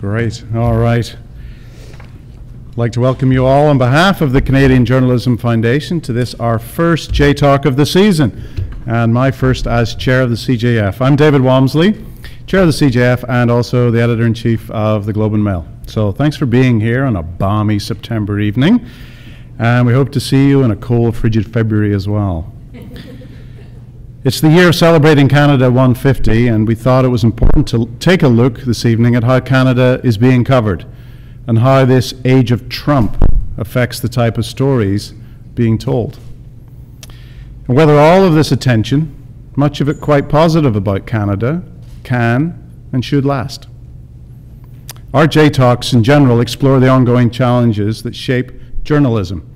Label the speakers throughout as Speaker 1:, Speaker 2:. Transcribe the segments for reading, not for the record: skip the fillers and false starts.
Speaker 1: Great. All right. I'd like to welcome you all on behalf of the Canadian Journalism Foundation to this, our first J-Talk of the season, and my first as chair of the CJF. I'm David Walmsley, chair of the CJF and also the editor-in-chief of the Globe and Mail. So thanks for being here on a balmy September evening, and we hope to see you in a cold, frigid February as well. It's the year of celebrating Canada 150, and we thought it was important to take a look this evening at how Canada is being covered and how this age of Trump affects the type of stories being told. And whether all of this attention, much of it quite positive about Canada, can and should last. Our J-Talks in general explore the ongoing challenges that shape journalism.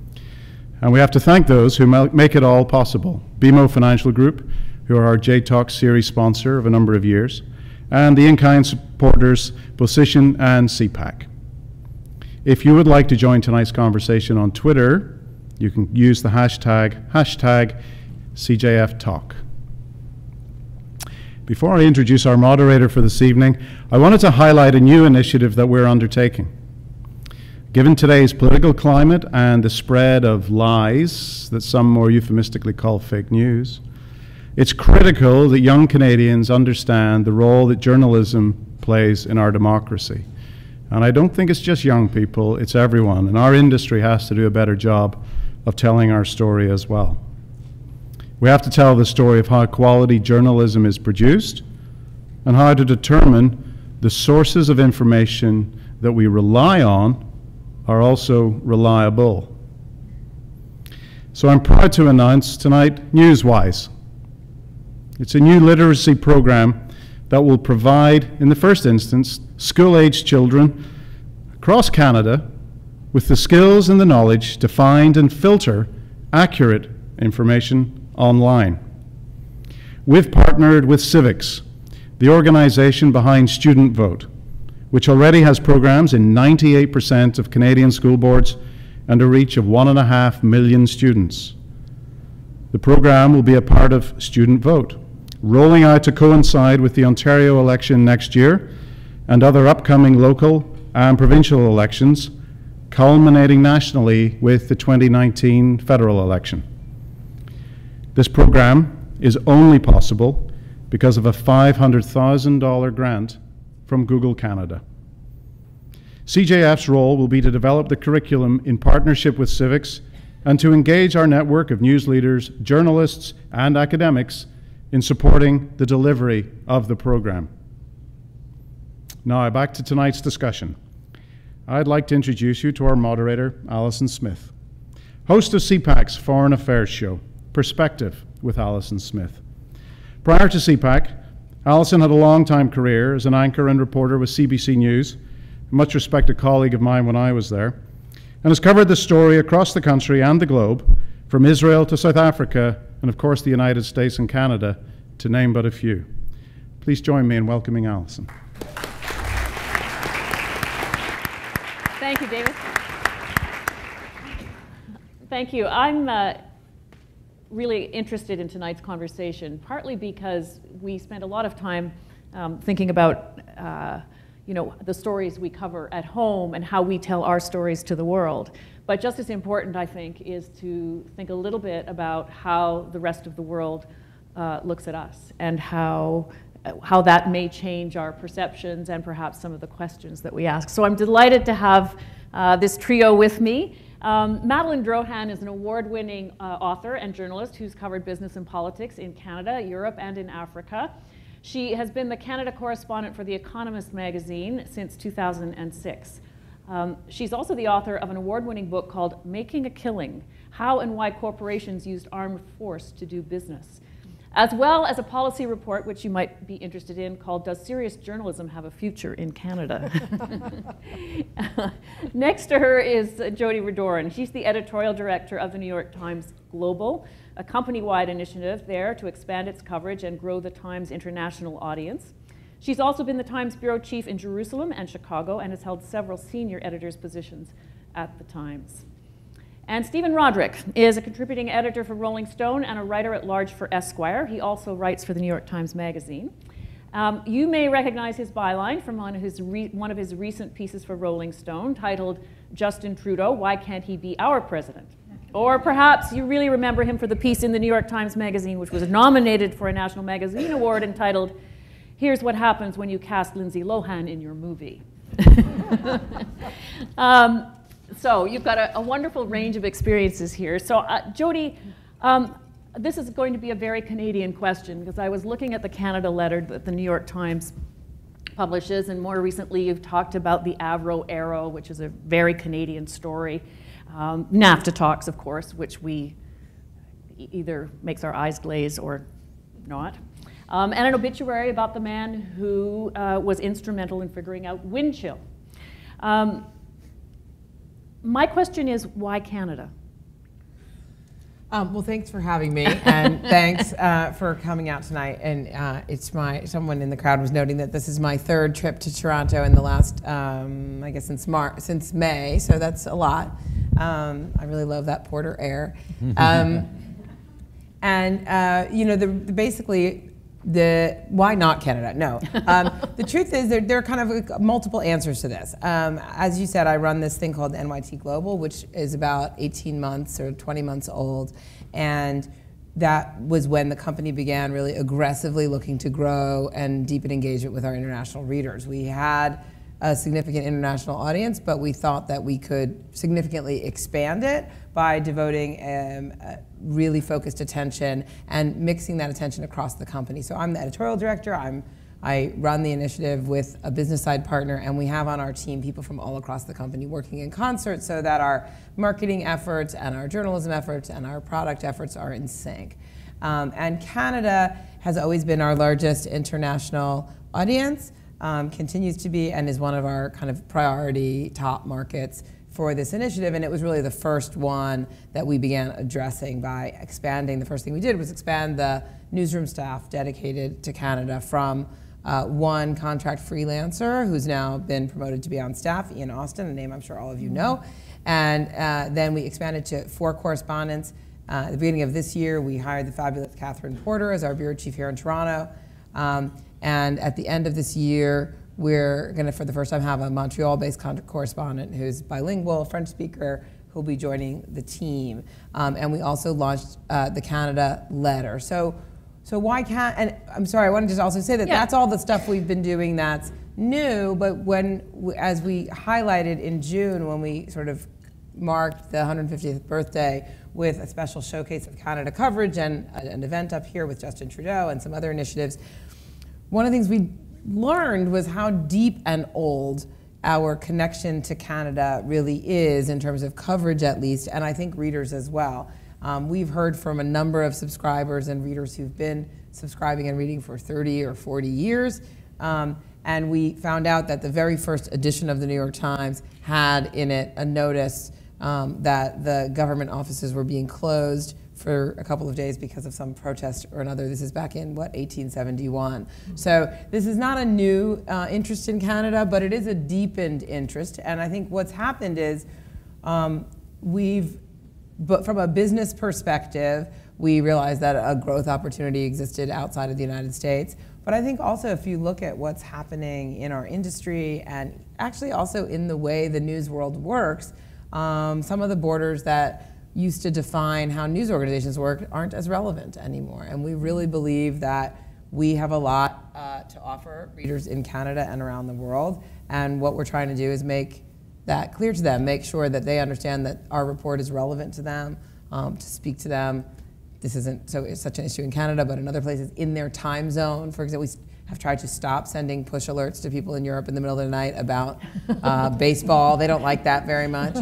Speaker 1: And we have to thank those who make it all possible. BMO Financial Group, who are our J-Talk series sponsor of a number of years, and the in-kind supporters, Position and CPAC. If you would like to join tonight's conversation on Twitter, you can use the hashtag CJFTalk. Before I introduce our moderator for this evening, I wanted to highlight a new initiative that we're undertaking. Given today's political climate and the spread of lies that some more euphemistically call fake news, it's critical that young Canadians understand the role that journalism plays in our democracy. And I don't think it's just young people, it's everyone. And our industry has to do a better job of telling our story as well. We have to tell the story of how quality journalism is produced and how to determine the sources of information that we rely on are also reliable. So I'm proud to announce tonight Newswise. It's a new literacy program that will provide, in the first instance, school-aged children across Canada with the skills and the knowledge to find and filter accurate information online. We've partnered with Civics, the organization behind Student Vote, which already has programs in 98% of Canadian school boards and a reach of 1.5 million students. The program will be a part of Student Vote, rolling out to coincide with the Ontario election next year and other upcoming local and provincial elections, culminating nationally with the 2019 federal election. This program is only possible because of a $500,000 grant from Google Canada. CJF's role will be to develop the curriculum in partnership with Civics and to engage our network of news leaders, journalists, and academics in supporting the delivery of the program. Now, back to tonight's discussion. I'd like to introduce you to our moderator, Alison Smith, host of CPAC's Foreign Affairs show, Perspective with Alison Smith. Prior to CPAC, Alison had a long-time career as an anchor and reporter with CBC News, a much respected colleague of mine when I was there, and has covered the story across the country and the globe, from Israel to South Africa, and of course the United States and Canada, to name but a few. Please join me in welcoming Alison.
Speaker 2: Thank you, David. Thank you. I'm really interested in tonight's conversation, partly because we spend a lot of time thinking about the stories we cover at home and how we tell our stories to the world. But just as important, I think, is to think a little bit about how the rest of the world looks at us and how that may change our perceptions and perhaps some of the questions that we ask. So I'm delighted to have this trio with me. Madelaine Drohan is an award-winning author and journalist who's covered business and politics in Canada, Europe, and in Africa. She has been the Canada correspondent for the Economist magazine since 2006. She's also the author of an award-winning book called Making a Killing: How and Why Corporations Used Armed Force to Do Business, as well as a policy report, which you might be interested in, called Does Serious Journalism Have a Future in Canada? Next to her is Jodi Rudoren. She's the editorial director of the New York Times Global, a company-wide initiative there to expand its coverage and grow the Times' international audience. She's also been the Times bureau chief in Jerusalem and Chicago and has held several senior editors' positions at the Times. And Stephen Rodrick is a contributing editor for Rolling Stone and a writer-at-large for Esquire. He also writes for the New York Times Magazine. You may recognize his byline from one of his recent pieces for Rolling Stone titled, "Justin Trudeau, Why Can't He Be Our President?" Or perhaps you really remember him for the piece in the New York Times Magazine, which was nominated for a National Magazine Award, entitled, "Here's What Happens When You Cast Lindsay Lohan in Your Movie." So you've got a wonderful range of experiences here. So Jodi, this is going to be a very Canadian question, because I was looking at the Canada letter that the New York Times publishes, and more recently you've talked about the Avro Arrow, which is a very Canadian story. NAFTA talks, of course, which we either makes our eyes glaze or not. And an obituary about the man who was instrumental in figuring out wind chill. My question is, why Canada?
Speaker 3: Well, thanks for having me, and thanks for coming out tonight. And someone in the crowd was noting that this is my third trip to Toronto in the last, I guess since May, so that's a lot. I really love that Porter air. Basically, why not Canada? No. The truth is there are kind of multiple answers to this. As you said, I run this thing called NYT Global, which is about 18 months or 20 months old. And that was when the company began really aggressively looking to grow and deepen engagement with our international readers. We had a significant international audience, but we thought that we could significantly expand it by devoting really focused attention and mixing that attention across the company. So I'm the editorial director. I run the initiative with a business side partner, and we have on our team people from all across the company working in concert so that our marketing efforts and our journalism efforts and our product efforts are in sync. And Canada has always been our largest international audience, continues to be, and is one of our kind of priority top markets for this initiative. And it was really the first one that we began addressing by expanding. The first thing we did was expand the newsroom staff dedicated to Canada from one contract freelancer who's now been promoted to be on staff, Ian Austin, a name I'm sure all of you know. And then we expanded to 4 correspondents. At the beginning of this year, we hired the fabulous Catherine Porter as our bureau chief here in Toronto. And at the end of this year, we're going to, for the first time, have a Montreal-based correspondent who's bilingual, French speaker, who'll be joining the team. And we also launched the Canada letter. So why can't, and I'm sorry, I wanted to also say that that's all the stuff we've been doing that's new, but as we highlighted in June, when we sort of marked the 150th birthday with a special showcase of Canada coverage and an event up here with Justin Trudeau and some other initiatives, one of the things we learned was how deep and old our connection to Canada really is, in terms of coverage at least, and I think readers as well. We've heard from a number of subscribers and readers who've been subscribing and reading for 30 or 40 years. And we found out that the very first edition of the New York Times had in it a notice that the government offices were being closed for a couple of days because of some protest or another. This is back in, 1871. So this is not a new interest in Canada, but it is a deepened interest. And I think what's happened is but from a business perspective, we realized that a growth opportunity existed outside of the United States. But I think also, if you look at what's happening in our industry and actually also in the way the news world works, some of the borders that used to define how news organizations work aren't as relevant anymore. And we really believe that we have a lot to offer readers in Canada and around the world. And what we're trying to do is make that clear to them, make sure that they understand that our report is relevant to them, to speak to them. This isn't such an issue in Canada, but in other places in their time zone. For example, we have tried to stop sending push alerts to people in Europe in the middle of the night about baseball. They don't like that very much.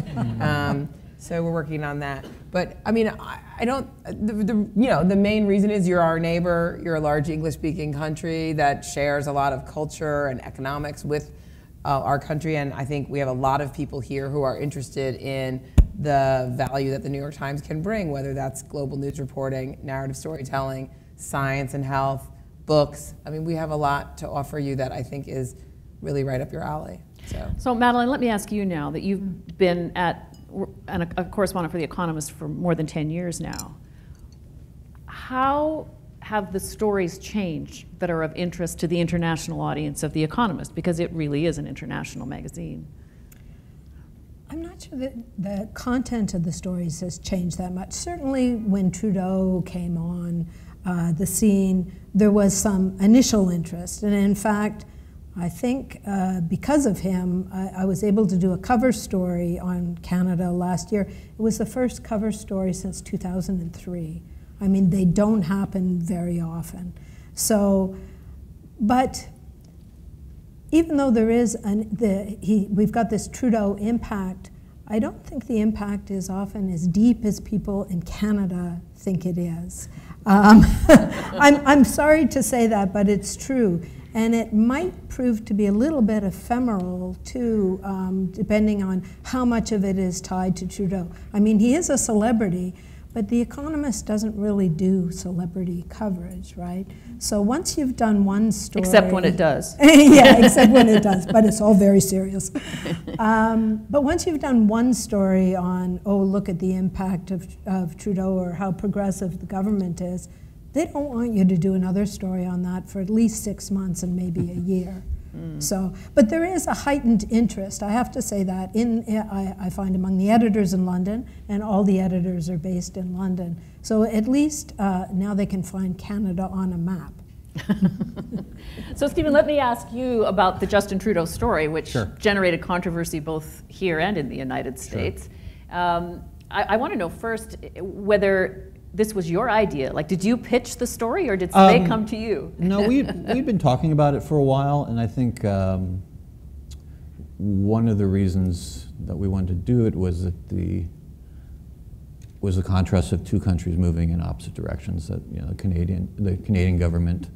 Speaker 3: So we're working on that. But I mean, I don't, the main reason is you're our neighbor, you're a large English-speaking country that shares a lot of culture and economics with our country, and I think we have a lot of people here who are interested in the value that the New York Times can bring, whether that's global news reporting, narrative storytelling, science and health, books. I mean, we have a lot to offer you that I think is really right up your alley. So
Speaker 2: Madelaine, let me ask you now that you've been a correspondent for The Economist for more than 10 years now. How have the stories changed that are of interest to the international audience of The Economist? Because it really is an international magazine.
Speaker 4: I'm not sure that the content of the stories has changed that much. Certainly when Trudeau came on the scene, there was some initial interest. And in fact, I think because of him, I was able to do a cover story on Canada last year. It was the first cover story since 2003. I mean, they don't happen very often. So, but even though there is, we've got this Trudeau impact, I don't think the impact is often as deep as people in Canada think it is. I'm sorry to say that, but it's true. And it might prove to be a little bit ephemeral, too, depending on how much of it is tied to Trudeau. I mean, he is a celebrity, but The Economist doesn't really do celebrity coverage, right? So once you've done one story...
Speaker 2: Except when it does.
Speaker 4: Yeah, except when it does, but it's all very serious. But once you've done one story on, oh, look at the impact of Trudeau or how progressive the government is, they don't want you to do another story on that for at least 6 months and maybe a year. So, but there is a heightened interest, I have to say that, I find among the editors in London, and all the editors are based in London. So at least now they can find Canada on a map.
Speaker 2: So Stephen, let me ask you about the Justin Trudeau story, which
Speaker 5: Sure.
Speaker 2: generated controversy both here and in the United States. Sure. I want to know first whether this was your idea. Like, did you pitch the story, or did they come to you?
Speaker 5: No, we'd been talking about it for a while, and I think one of the reasons that we wanted to do it was that the contrast of two countries moving in opposite directions. That, you know, the Canadian government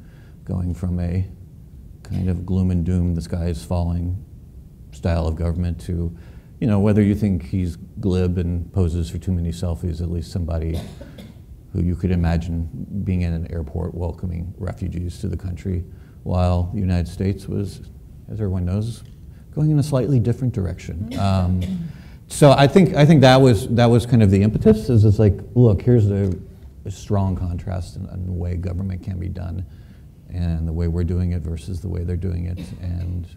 Speaker 5: going from a kind of gloom and doom, the sky is falling style of government to, you know, whether you think he's glib and poses for too many selfies, at least somebody who you could imagine being in an airport welcoming refugees to the country, while the United States was, as everyone knows, going in a slightly different direction. So I think that was kind of the impetus. Is it's like, look, here's a strong contrast in the way government can be done, and the way we're doing it versus the way they're doing it, and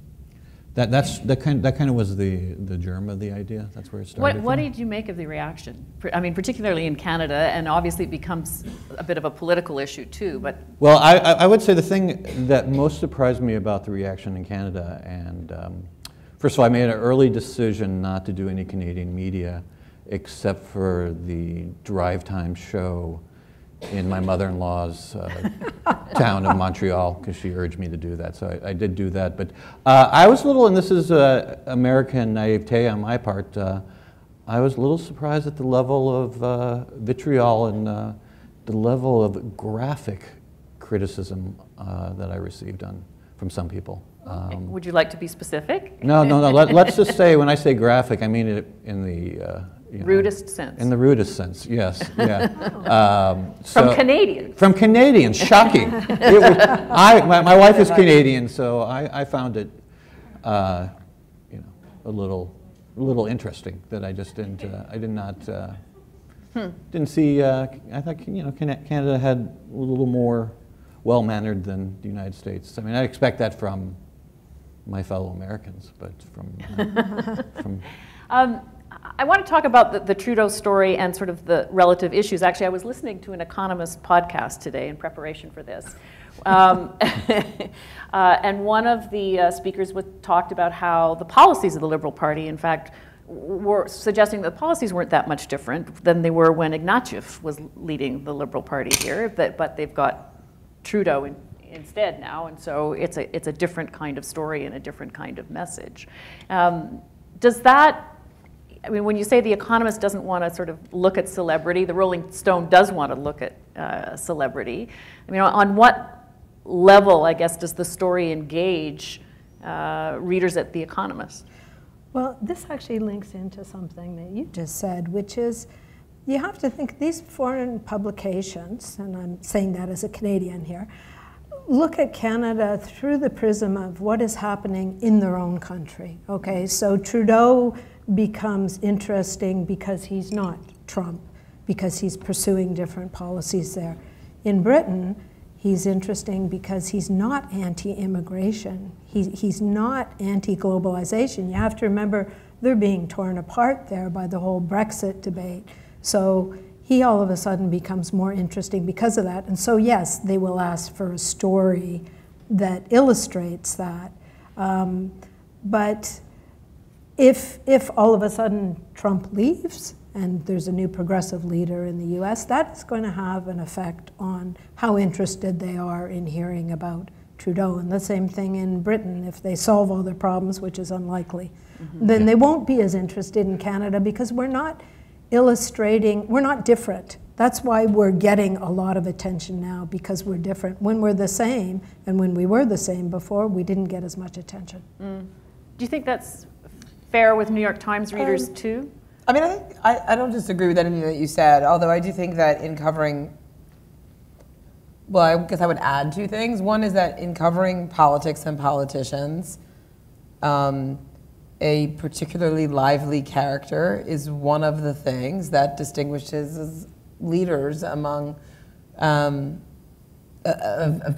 Speaker 5: that kind of was the germ of the idea. That's where it started.
Speaker 2: What did you make of the reaction? I mean, particularly in Canada, and obviously it becomes a bit of a political issue too. But
Speaker 5: well, I would say the thing that most surprised me about the reaction in Canada, and first of all, I made an early decision not to do any Canadian media, except for the drive time show in my mother-in-law's town of Montreal, because she urged me to do that. So I did do that. But I was a little, and this is American naivete on my part, I was a little surprised at the level of vitriol and the level of graphic criticism that I received from some people.
Speaker 2: would you like to be specific?
Speaker 5: No. Let's just say, when I say graphic, I mean it in the
Speaker 2: rudest sense.
Speaker 5: In the rudest sense, yes. Yeah.
Speaker 2: From Canadians.
Speaker 5: From Canadians, shocking. My wife is Canadian, so I found it, a little interesting that I just didn't. I did not. Didn't see. I thought Canada had a little more well-mannered than the United States. I mean, I expect that from my fellow Americans, but from.
Speaker 2: I want to talk about the Trudeau story and sort of the relative issues. Actually, I was listening to an Economist podcast today in preparation for this. And one of the speakers talked about how the policies of the Liberal Party, in fact, were suggesting that the policies weren't that much different than they were when Ignatieff was leading the Liberal Party here, but they've got Trudeau instead now, and so it's a different kind of story and a different kind of message. Does that, I mean, when you say The Economist doesn't want to sort of look at celebrity, the Rolling Stone does want to look at celebrity. I mean, on what level, I guess, does the story engage readers at The Economist?
Speaker 4: Well, this actually links into something that you just said, which is you have to think these foreign publications, and I'm saying that as a Canadian here, look at Canada through the prism of what is happening in their own country. Okay, so Trudeau becomes interesting because he's not Trump, because he's pursuing different policies there. In Britain, He's interesting because he's not anti-immigration. He's not anti-globalization. You have to remember they're being torn apart there by the whole Brexit debate. So he all of a sudden becomes more interesting because of that. And so yes, they will ask for a story that illustrates that. But if all of a sudden Trump leaves and there's a new progressive leader in the US, that's going to have an effect on how interested they are in hearing about Trudeau. And the same thing in Britain. If they solve all their problems, which is unlikely, then they won't be as interested in Canada because we're not illustrating, we're not different. That's why we're getting a lot of attention now, because we're different. When we're the same, and when we were the same before, we didn't get as much attention.
Speaker 2: Do you think that's fair with New York Times readers too?
Speaker 3: I mean, I don't disagree with anything that you said, although I do think that in covering, well, I guess I would add two things. One is that in covering politics and politicians, a particularly lively character is one of the things that distinguishes leaders among of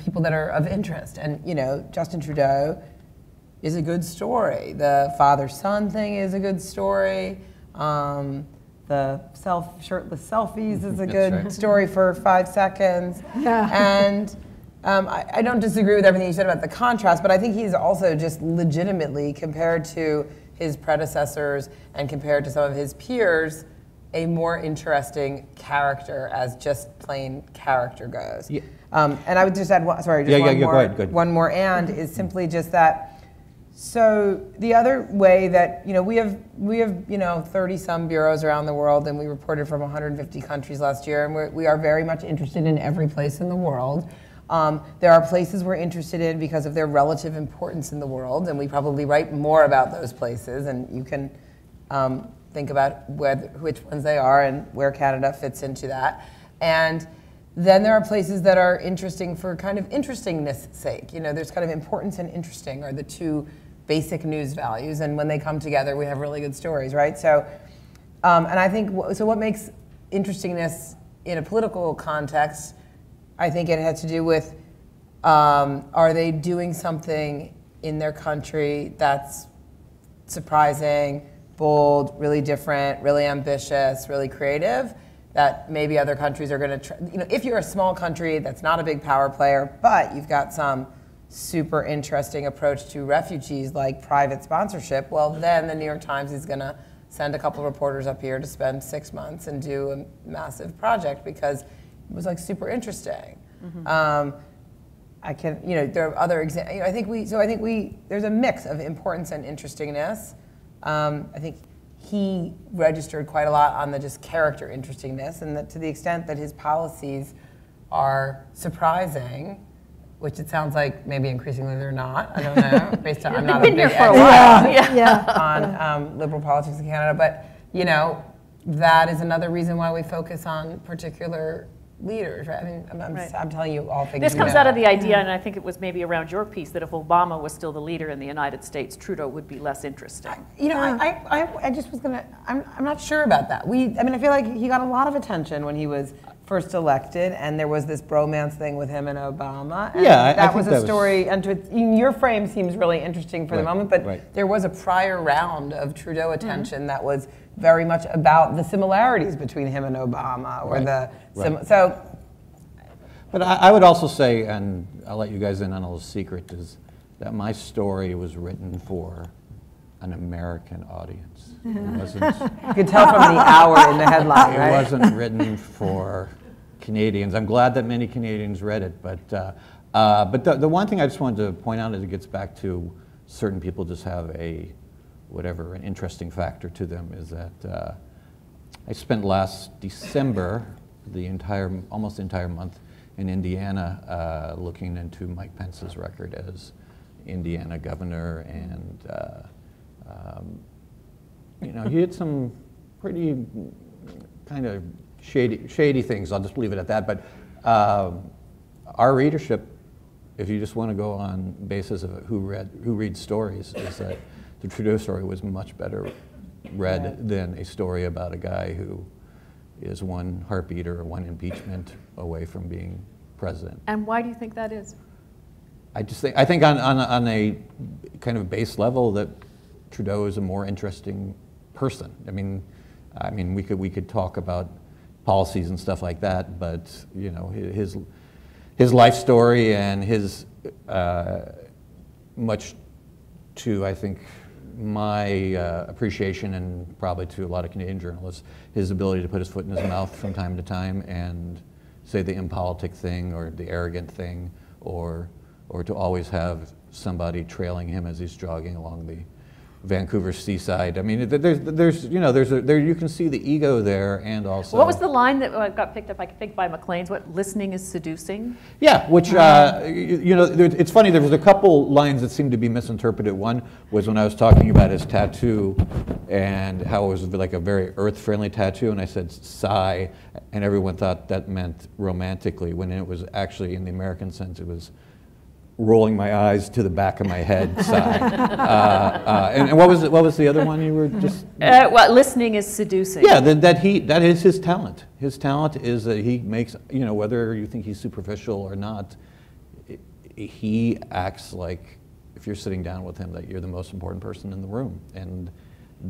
Speaker 3: people that are of interest. And you know, Justin Trudeau is a good story. The father-son thing is a good story. The shirtless selfies is a good story for 5 seconds.
Speaker 4: Yeah.
Speaker 3: And I don't disagree with everything you said about the contrast, but I think he's also just legitimately, compared to his predecessors and compared to some of his peers, a more interesting character as just plain character goes. Yeah. And I would just add one, sorry, just one more.
Speaker 5: Go ahead.
Speaker 3: One more and is simply just that. So the other way that, you know, we have 30 some bureaus around the world, and we reported from 150 countries last year, and we are very much interested in every place in the world. There are places we're interested in because of their relative importance in the world, and we probably write more about those places, and you can think about which ones they are and where Canada fits into that. And then there are places that are interesting for kind of interestingness sake. You know, there's kind of importance and interesting are the two basic news values, and when they come together, we have really good stories, right? So, and I think, so what makes interestingness in a political context, I think it has to do with, are they doing something in their country that's surprising, bold, really different, really ambitious, really creative, that maybe other countries are going to try. You know, if you're a small country that's not a big power player, but you've got some super interesting approach to refugees like private sponsorship, well, then the New York Times is going to send a couple reporters up here to spend 6 months and do a massive project because it was like super interesting. I can, you know, there are other examples. You know, I think there's a mix of importance and interestingness. I think he registered quite a lot on the just character interestingness, and that to the extent that his policies are surprising, which it sounds like maybe increasingly they're not. I don't know. Based on I'm not a big expert on liberal politics in Canada, but you know, that is another reason why we focus on particular leaders, right? I mean, I'm telling you all things.
Speaker 2: This comes out of the idea, and I think it was maybe around your piece, that if Obama was still the leader in the United States, Trudeau would be less interesting.
Speaker 3: You know, I just was gonna. I'm not sure about that. I mean, I feel like he got a lot of attention when he was first elected, and there was this bromance thing with him and Obama. And
Speaker 5: yeah,
Speaker 3: that was a story. And your frame seems really interesting for the moment, but there was a prior round of Trudeau attention that was very much about the similarities between him and Obama, or so.
Speaker 5: But I would also say, and I'll let you guys in on a little secret, is that my story was written for an American audience. It wasn't.
Speaker 3: You could tell from the hour in the headline, right?
Speaker 5: It wasn't written for Canadians. I'm glad that many Canadians read it, but the one thing I just wanted to point out is it gets back to certain people just have an interesting factor to them, is that I spent last December almost the entire month in Indiana looking into Mike Pence's record as Indiana governor, and you know, he had some pretty kind of shady things. I'll just leave it at that. But our readership, if you just want to go on basis of who reads stories, is that the Trudeau story was much better read than a story about a guy who is one heartbeat or one impeachment away from being president.
Speaker 2: And why do you think that is?
Speaker 5: I think on a kind of base level that Trudeau is a more interesting person. I mean, we could talk about policies and stuff like that, but you know, his life story and his much to, I think, my appreciation and probably to a lot of Canadian journalists, his ability to put his foot in his mouth from time to time and say the impolitic thing or the arrogant thing, or to always have somebody trailing him as he's jogging along the Vancouver seaside. I mean, there's you know, there you can see the ego there, and also.
Speaker 2: What was the line that got picked up? I think by Maclean's. What, listening is seducing?
Speaker 5: Yeah, which you know, it's funny. There was a couple lines that seemed to be misinterpreted. One was when I was talking about his tattoo and how it was like a very earth-friendly tattoo, and I said sigh, and everyone thought that meant romantically, when it was actually, in the American sense, it was rolling my eyes to the back of my head sigh. And what was the other one you were just?
Speaker 2: Well, listening is seducing.
Speaker 5: Yeah, that is his talent. His talent is that he makes, you know, whether you think he's superficial or not, he acts like, if you're sitting down with him, that you're the most important person in the room. And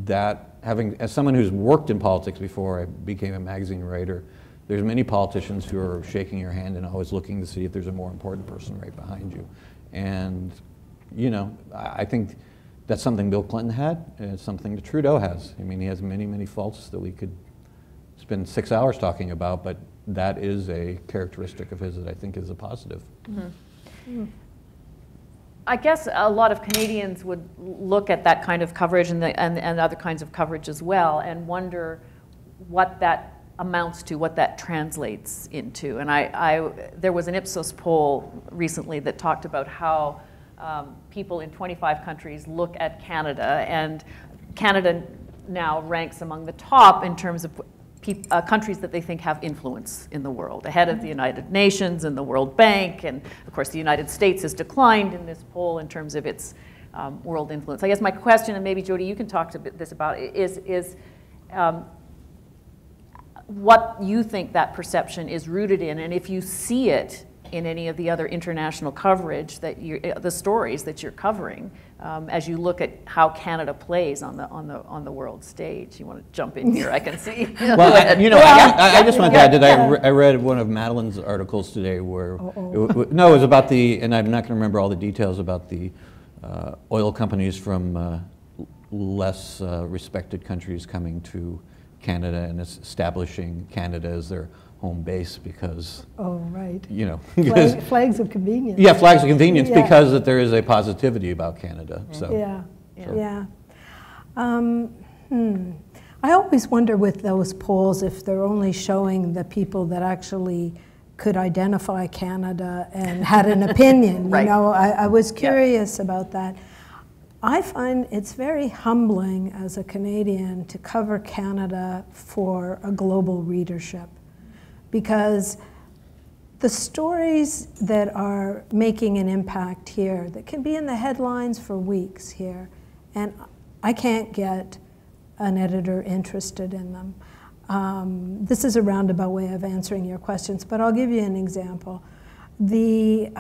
Speaker 5: that, as someone who's worked in politics before I became a magazine writer, there's many politicians who are shaking your hand and always looking to see if there's a more important person right behind you. And, you know, I think that's something Bill Clinton had, and it's something that Trudeau has. I mean, he has many, many faults that we could spend 6 hours talking about, but that is a characteristic of his that I think is a positive.
Speaker 2: Mm-hmm. I guess a lot of Canadians would look at that kind of coverage and other kinds of coverage as well and wonder what that amounts to, what that translates into. And there was an Ipsos poll recently that talked about how people in 25 countries look at Canada, and Canada now ranks among the top in terms of countries that they think have influence in the world, ahead of the United Nations and the World Bank, and of course the United States has declined in this poll in terms of its world influence. I guess my question, and maybe Jodi you can talk to this about, is what you think that perception is rooted in, and if you see it in any of the other international coverage that the stories that you're covering, as you look at how Canada plays on the world stage. You want to jump in here? I can see.
Speaker 5: Well, I just want to add that I read one of Madeleine's articles today where it was about and I'm not going to remember all the details about the oil companies from less respected countries coming to Canada and establishing Canada as their home base because, you know,
Speaker 4: flags of convenience.
Speaker 5: Yeah, flags of convenience because that there is a positivity about Canada. So
Speaker 4: I always wonder with those polls if they're only showing the people that actually could identify Canada and had an opinion.
Speaker 2: Right.
Speaker 4: You know, I was curious about that. I find it's very humbling as a Canadian to cover Canada for a global readership, because the stories that are making an impact here, that can be in the headlines for weeks here, and I can't get an editor interested in them. This is a roundabout way of answering your questions, but I'll give you an example. The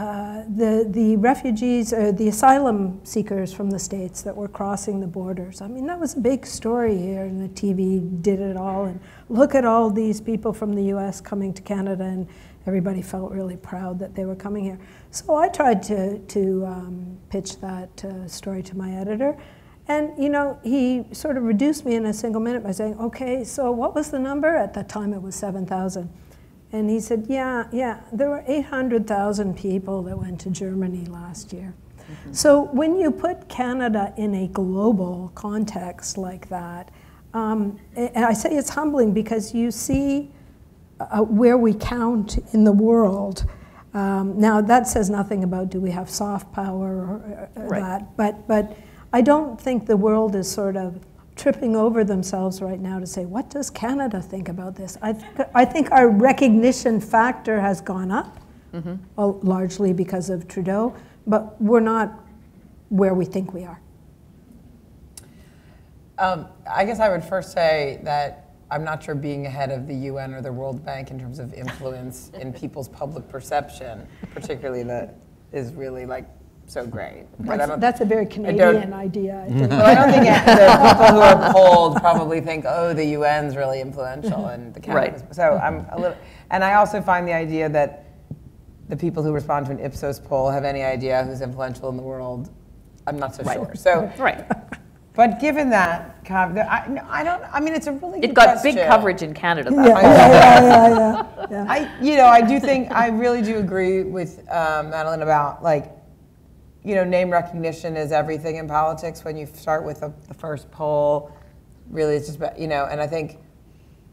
Speaker 4: refugees, the asylum seekers from the States that were crossing the borders. I mean, that was a big story here, and the TV did it all. And look at all these people from the US coming to Canada, and everybody felt really proud that they were coming here. So I tried to pitch that story to my editor. And, you know, he sort of reduced me in a single minute by saying, okay, so what was the number? At that time, it was 7,000. And he said, yeah, there were 800,000 people that went to Germany last year. Mm-hmm. So when you put Canada in a global context like that, and I say it's humbling because you see where we count in the world. Now that says nothing about do we have soft power or that, but I don't think the world is sort of tripping over themselves right now to say, what does Canada think about this? I think our recognition factor has gone up, largely because of Trudeau, but we're not where we think we are.
Speaker 3: I guess I would first say that I'm not sure being ahead of the UN or the World Bank in terms of influence in people's public perception, particularly that is really like so great.
Speaker 4: That's a very Canadian idea, I think.
Speaker 3: Well, I don't think the people who are polled probably think, oh, the UN's really influential and the Canada.
Speaker 2: Right.
Speaker 3: So I'm a little, and I also find the idea that the people who respond to an Ipsos poll have any idea who's influential in the world. I'm not so sure. So,
Speaker 2: right.
Speaker 3: But given that, I mean, it's a really good
Speaker 2: It got
Speaker 3: question.
Speaker 2: big coverage in Canada, though.
Speaker 4: Yeah.
Speaker 3: I do think, I really do agree with Madelaine about, like, name recognition is everything in politics. When you start with the first poll, really it's just about, and I think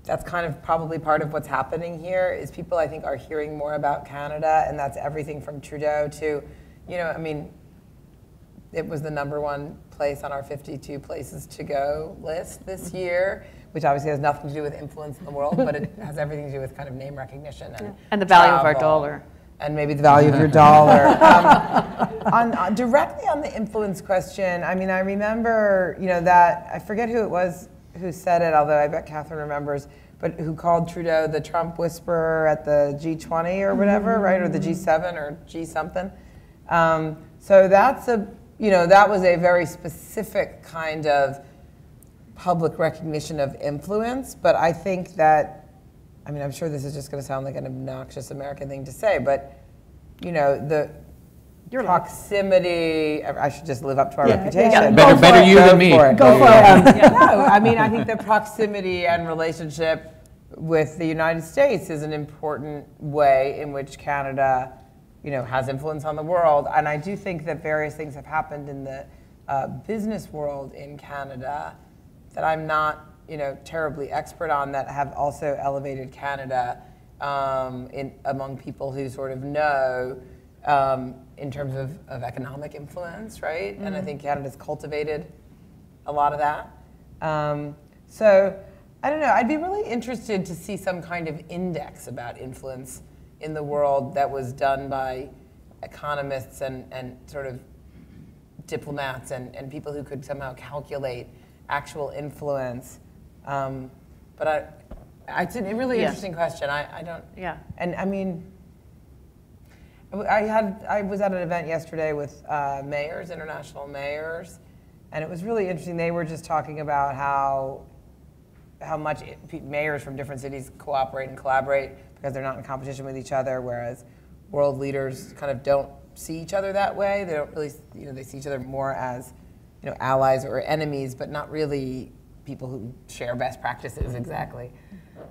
Speaker 3: that's kind of probably part of what's happening here is people, I think, are hearing more about Canada, and that's everything from Trudeau to, I mean, it was the #1 place on our 52 places to go list this year, which obviously has nothing to do with influence in the world, but it has everything to do with kind of name recognition and
Speaker 2: the value of our
Speaker 3: travel,
Speaker 2: dollar.
Speaker 3: and maybe the value of your dollar. Directly on the influence question, I mean, I remember, that, I forget who it was who said it, although I bet Catherine remembers, but who called Trudeau the Trump whisperer at the G20 or whatever, right, or the G7 or G something. So that's that was a very specific kind of public recognition of influence, but I think that, I mean, I'm sure this is just going to sound like an obnoxious American thing to say, but, the proximity, I should just live up to our reputation.
Speaker 5: Yeah. Better you than me.
Speaker 3: Go for it. No, I mean, I think the proximity and relationship with the United States is an important way in which Canada has influence on the world. And I do think that various things have happened in the business world in Canada that I'm not, terribly expert on, that have also elevated Canada among people who sort of know in terms of economic influence, right? Mm-hmm. And I think Canada's cultivated a lot of that. So I don't know, I'd be really interested to see some kind of index about influence in the world that was done by economists and sort of diplomats and people who could somehow calculate actual influence. But it's a really interesting question. I don't. Yeah. And I mean, I was at an event yesterday with mayors, international mayors, and it was really interesting. They were just talking about how much mayors from different cities cooperate and collaborate because they're not in competition with each other, whereas world leaders kind of don't see each other that way. They don't really, they see each other more as, allies or enemies, but not really people who share best practices exactly.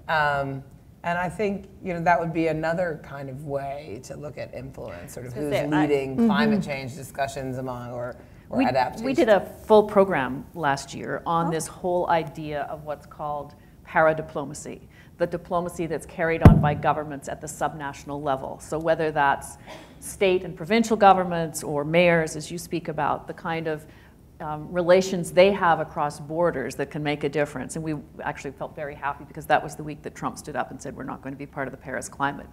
Speaker 3: And I think, that would be another kind of way to look at influence, sort of who's leading climate change discussions among or adaptation.
Speaker 2: We did a full program last year on this whole idea of what's called paradiplomacy, the diplomacy that's carried on by governments at the subnational level. So whether that's state and provincial governments or mayors, as you speak about, the kind of relations they have across borders that can make a difference. And we actually felt very happy because that was the week that Trump stood up and said we're not going to be part of the Paris Climate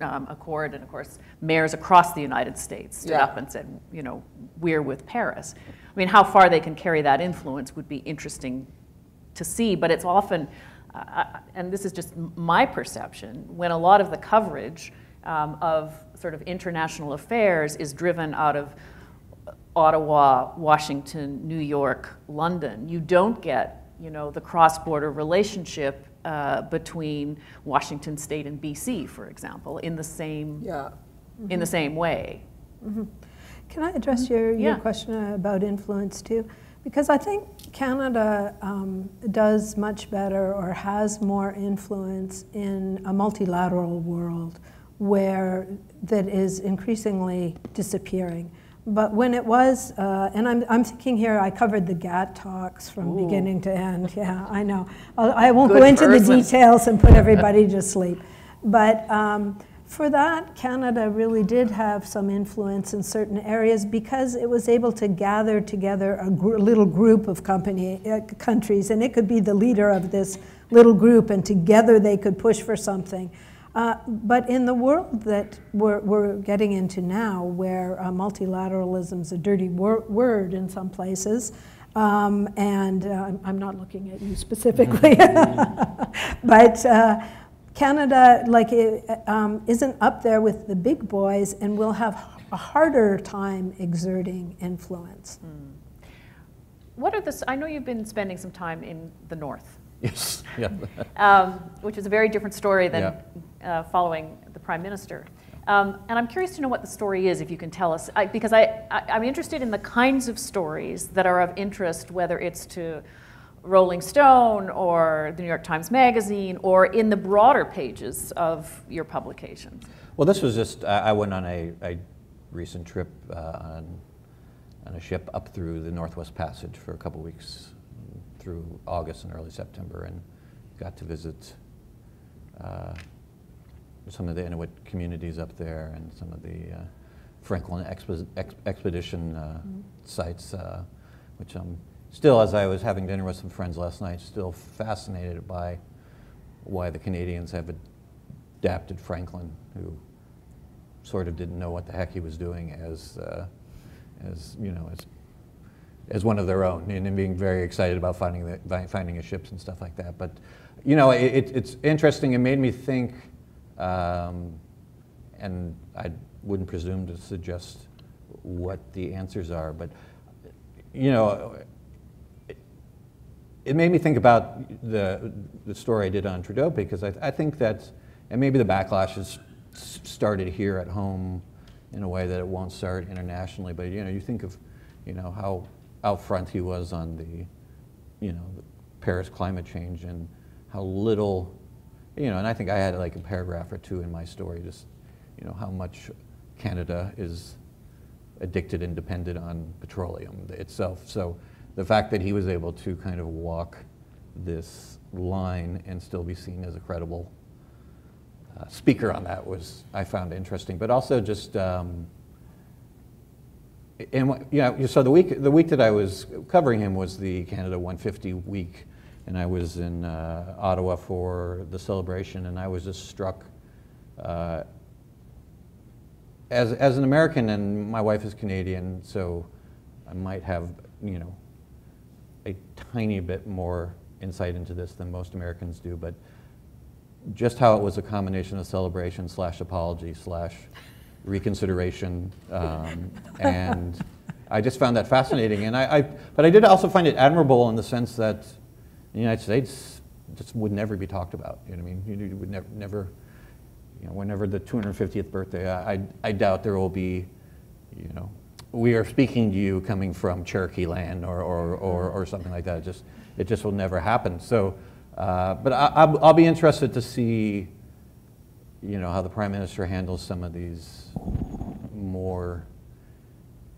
Speaker 2: Accord. And of course, mayors across the United States stood up and said, we're with Paris. I mean, how far they can carry that influence would be interesting to see, but it's often, and this is just my perception, when a lot of the coverage of sort of international affairs is driven out of Ottawa, Washington, New York, London, you don't get, the cross-border relationship between Washington State and BC, for example, in the same in the same way.
Speaker 4: Mm-hmm. Can I address your question about influence too? Because I think Canada does much better or has more influence in a multilateral world where that is increasingly disappearing. But when it was, and I'm thinking here, I covered the GATT talks from beginning to end. Yeah, I know. I won't go into the details and put everybody to sleep. But for that, Canada really did have some influence in certain areas because it was able to gather together a little group of countries, and it could be the leader of this little group, and together they could push for something. But in the world that we're getting into now, where multilateralism is a dirty word in some places, I'm not looking at you specifically, but Canada isn't up there with the big boys and will have a harder time exerting influence.
Speaker 2: What are I know you've been spending some time in the North.
Speaker 5: Yes, yeah.
Speaker 2: Which is a very different story than following the Prime Minister. And I'm curious to know what the story is, if you can tell us, because I'm interested in the kinds of stories that are of interest, whether it's to Rolling Stone or the New York Times Magazine or in the broader pages of your publications.
Speaker 5: Well, this was just, I went on a recent trip on a ship up through the Northwest Passage for a couple weeks through August and early September, and got to visit some of the Inuit communities up there and some of the Franklin expedition sites, which I'm still, as I was having dinner with some friends last night, still fascinated by why the Canadians have adapted Franklin, who sort of didn't know what the heck he was doing as one of their own, and being very excited about finding his ships and stuff like that. But it's interesting. It made me think, and I wouldn't presume to suggest what the answers are, but it made me think about the story I did on Trudeau, because I think that, and maybe the backlash has started here at home in a way that it won't start internationally, but you think of how out front he was on the Paris climate change, and how little, and I think I had like a paragraph or two in my story, just how much Canada is addicted and dependent on petroleum itself. So the fact that he was able to kind of walk this line and still be seen as a credible speaker on that I found interesting. But also just, so the week that I was covering him was the Canada 150 week, and I was in Ottawa for the celebration, and I was just struck, as an American, and my wife is Canadian, so I might have, a tiny bit more insight into this than most Americans do, but just how it was a combination of celebration / apology / reconsideration, and I just found that fascinating. And but I did also find it admirable in the sense that the United States just would never be talked about. You know what I mean? You would never, whenever the 250th birthday, I doubt there will be, we are speaking to you coming from Cherokee land or something like that. It just will never happen. So, but I'll be interested to see, how the Prime Minister handles some of these more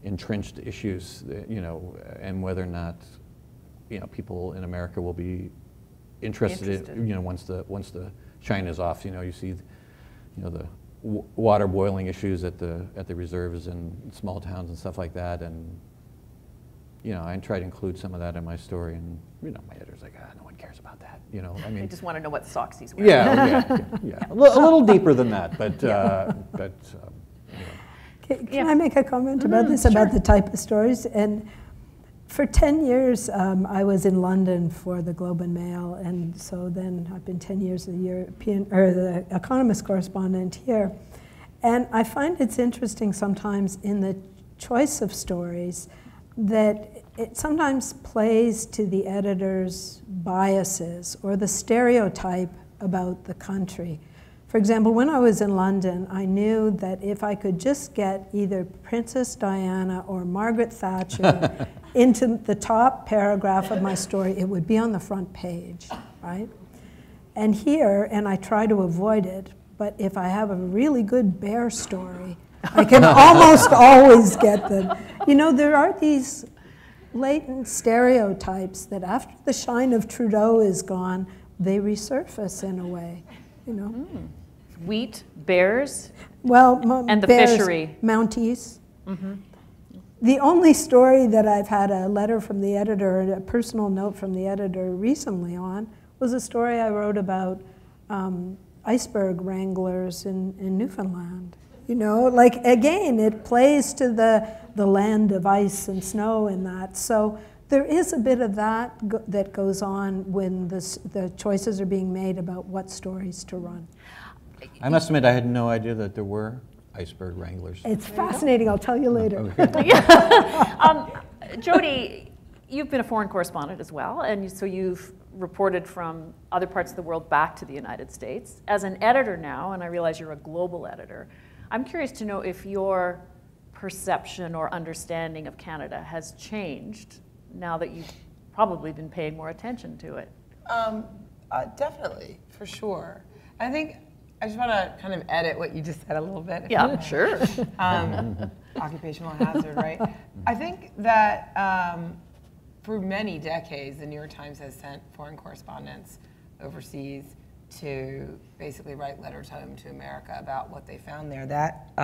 Speaker 5: entrenched issues, and whether or not, people in America will be interested. Once the shine is off. You see, the water boiling issues at the reserves in small towns and stuff like that, and I try to include some of that in my story, and my editor's like, no one cares about that. I mean,
Speaker 2: they just want to know what socks he's wearing.
Speaker 5: Yeah. A little deeper than that, but
Speaker 4: Can I make a comment about this, about the type of stories? And for 10 years, I was in London for the Globe and Mail, and so then I've been 10 years the Economist correspondent here. And I find it's interesting sometimes in the choice of stories that it sometimes plays to the editor's biases or the stereotype about the country. For example, when I was in London, I knew that if I could just get either Princess Diana or Margaret Thatcher into the top paragraph of my story, it would be on the front page, right? And here, and I try to avoid it, but if I have a really good bear story, I can almost always get them. There are these latent stereotypes that after the shine of Trudeau is gone, they resurface in a way,
Speaker 2: Wheat, bears,
Speaker 4: and
Speaker 2: the
Speaker 4: bears,
Speaker 2: fishery.
Speaker 4: Mounties. The only story that I've had a letter from the editor, a personal note from the editor recently on, was a story I wrote about iceberg wranglers in Newfoundland. Again, it plays to the land of ice and snow and that. So There is a bit of that that goes on when the choices are being made about what stories to run.
Speaker 5: I must admit, I had no idea that there were iceberg wranglers.
Speaker 4: It's fascinating. I'll tell you later.
Speaker 2: Jodi, you've been a foreign correspondent as well, and so you've reported from other parts of the world back to the United States. As an editor now, and I realize you're a global editor, I'm curious to know if your perception or understanding of Canada has changed now that you've probably been paying more attention to it.
Speaker 3: Definitely, for sure. I think I just want to kind of edit what you just said a little bit.
Speaker 2: Yeah, sure.
Speaker 3: Occupational hazard, right? I think that for many decades, the New York Times has sent foreign correspondents overseas to basically write letters home to America about what they found there that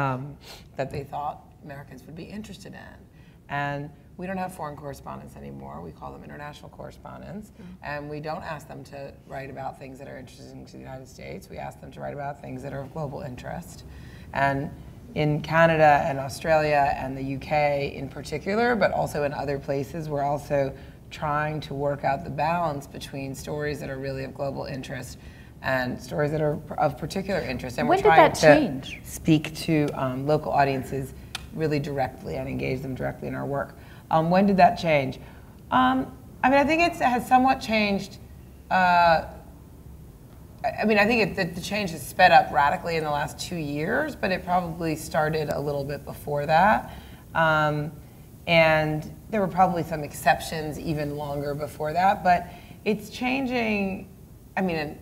Speaker 3: they thought Americans would be interested in. And we don't have foreign correspondents anymore. We call them international correspondents. And we don't ask them to write about things that are interesting to the United States. We ask them to write about things that are of global interest. And in Canada and Australia and the UK in particular, but also in other places, we're also trying to work out the balance between stories that are really of global interest and stories that are of particular interest. And
Speaker 2: when
Speaker 3: we're trying
Speaker 2: did that change?
Speaker 3: Speak to local audiences really directly and engage them directly in our work. When did that change? I mean, I think it has somewhat changed. I mean, I think the change has sped up radically in the last 2 years, but it probably started a little bit before that. And there were probably some exceptions even longer before that, but it's changing. I mean, and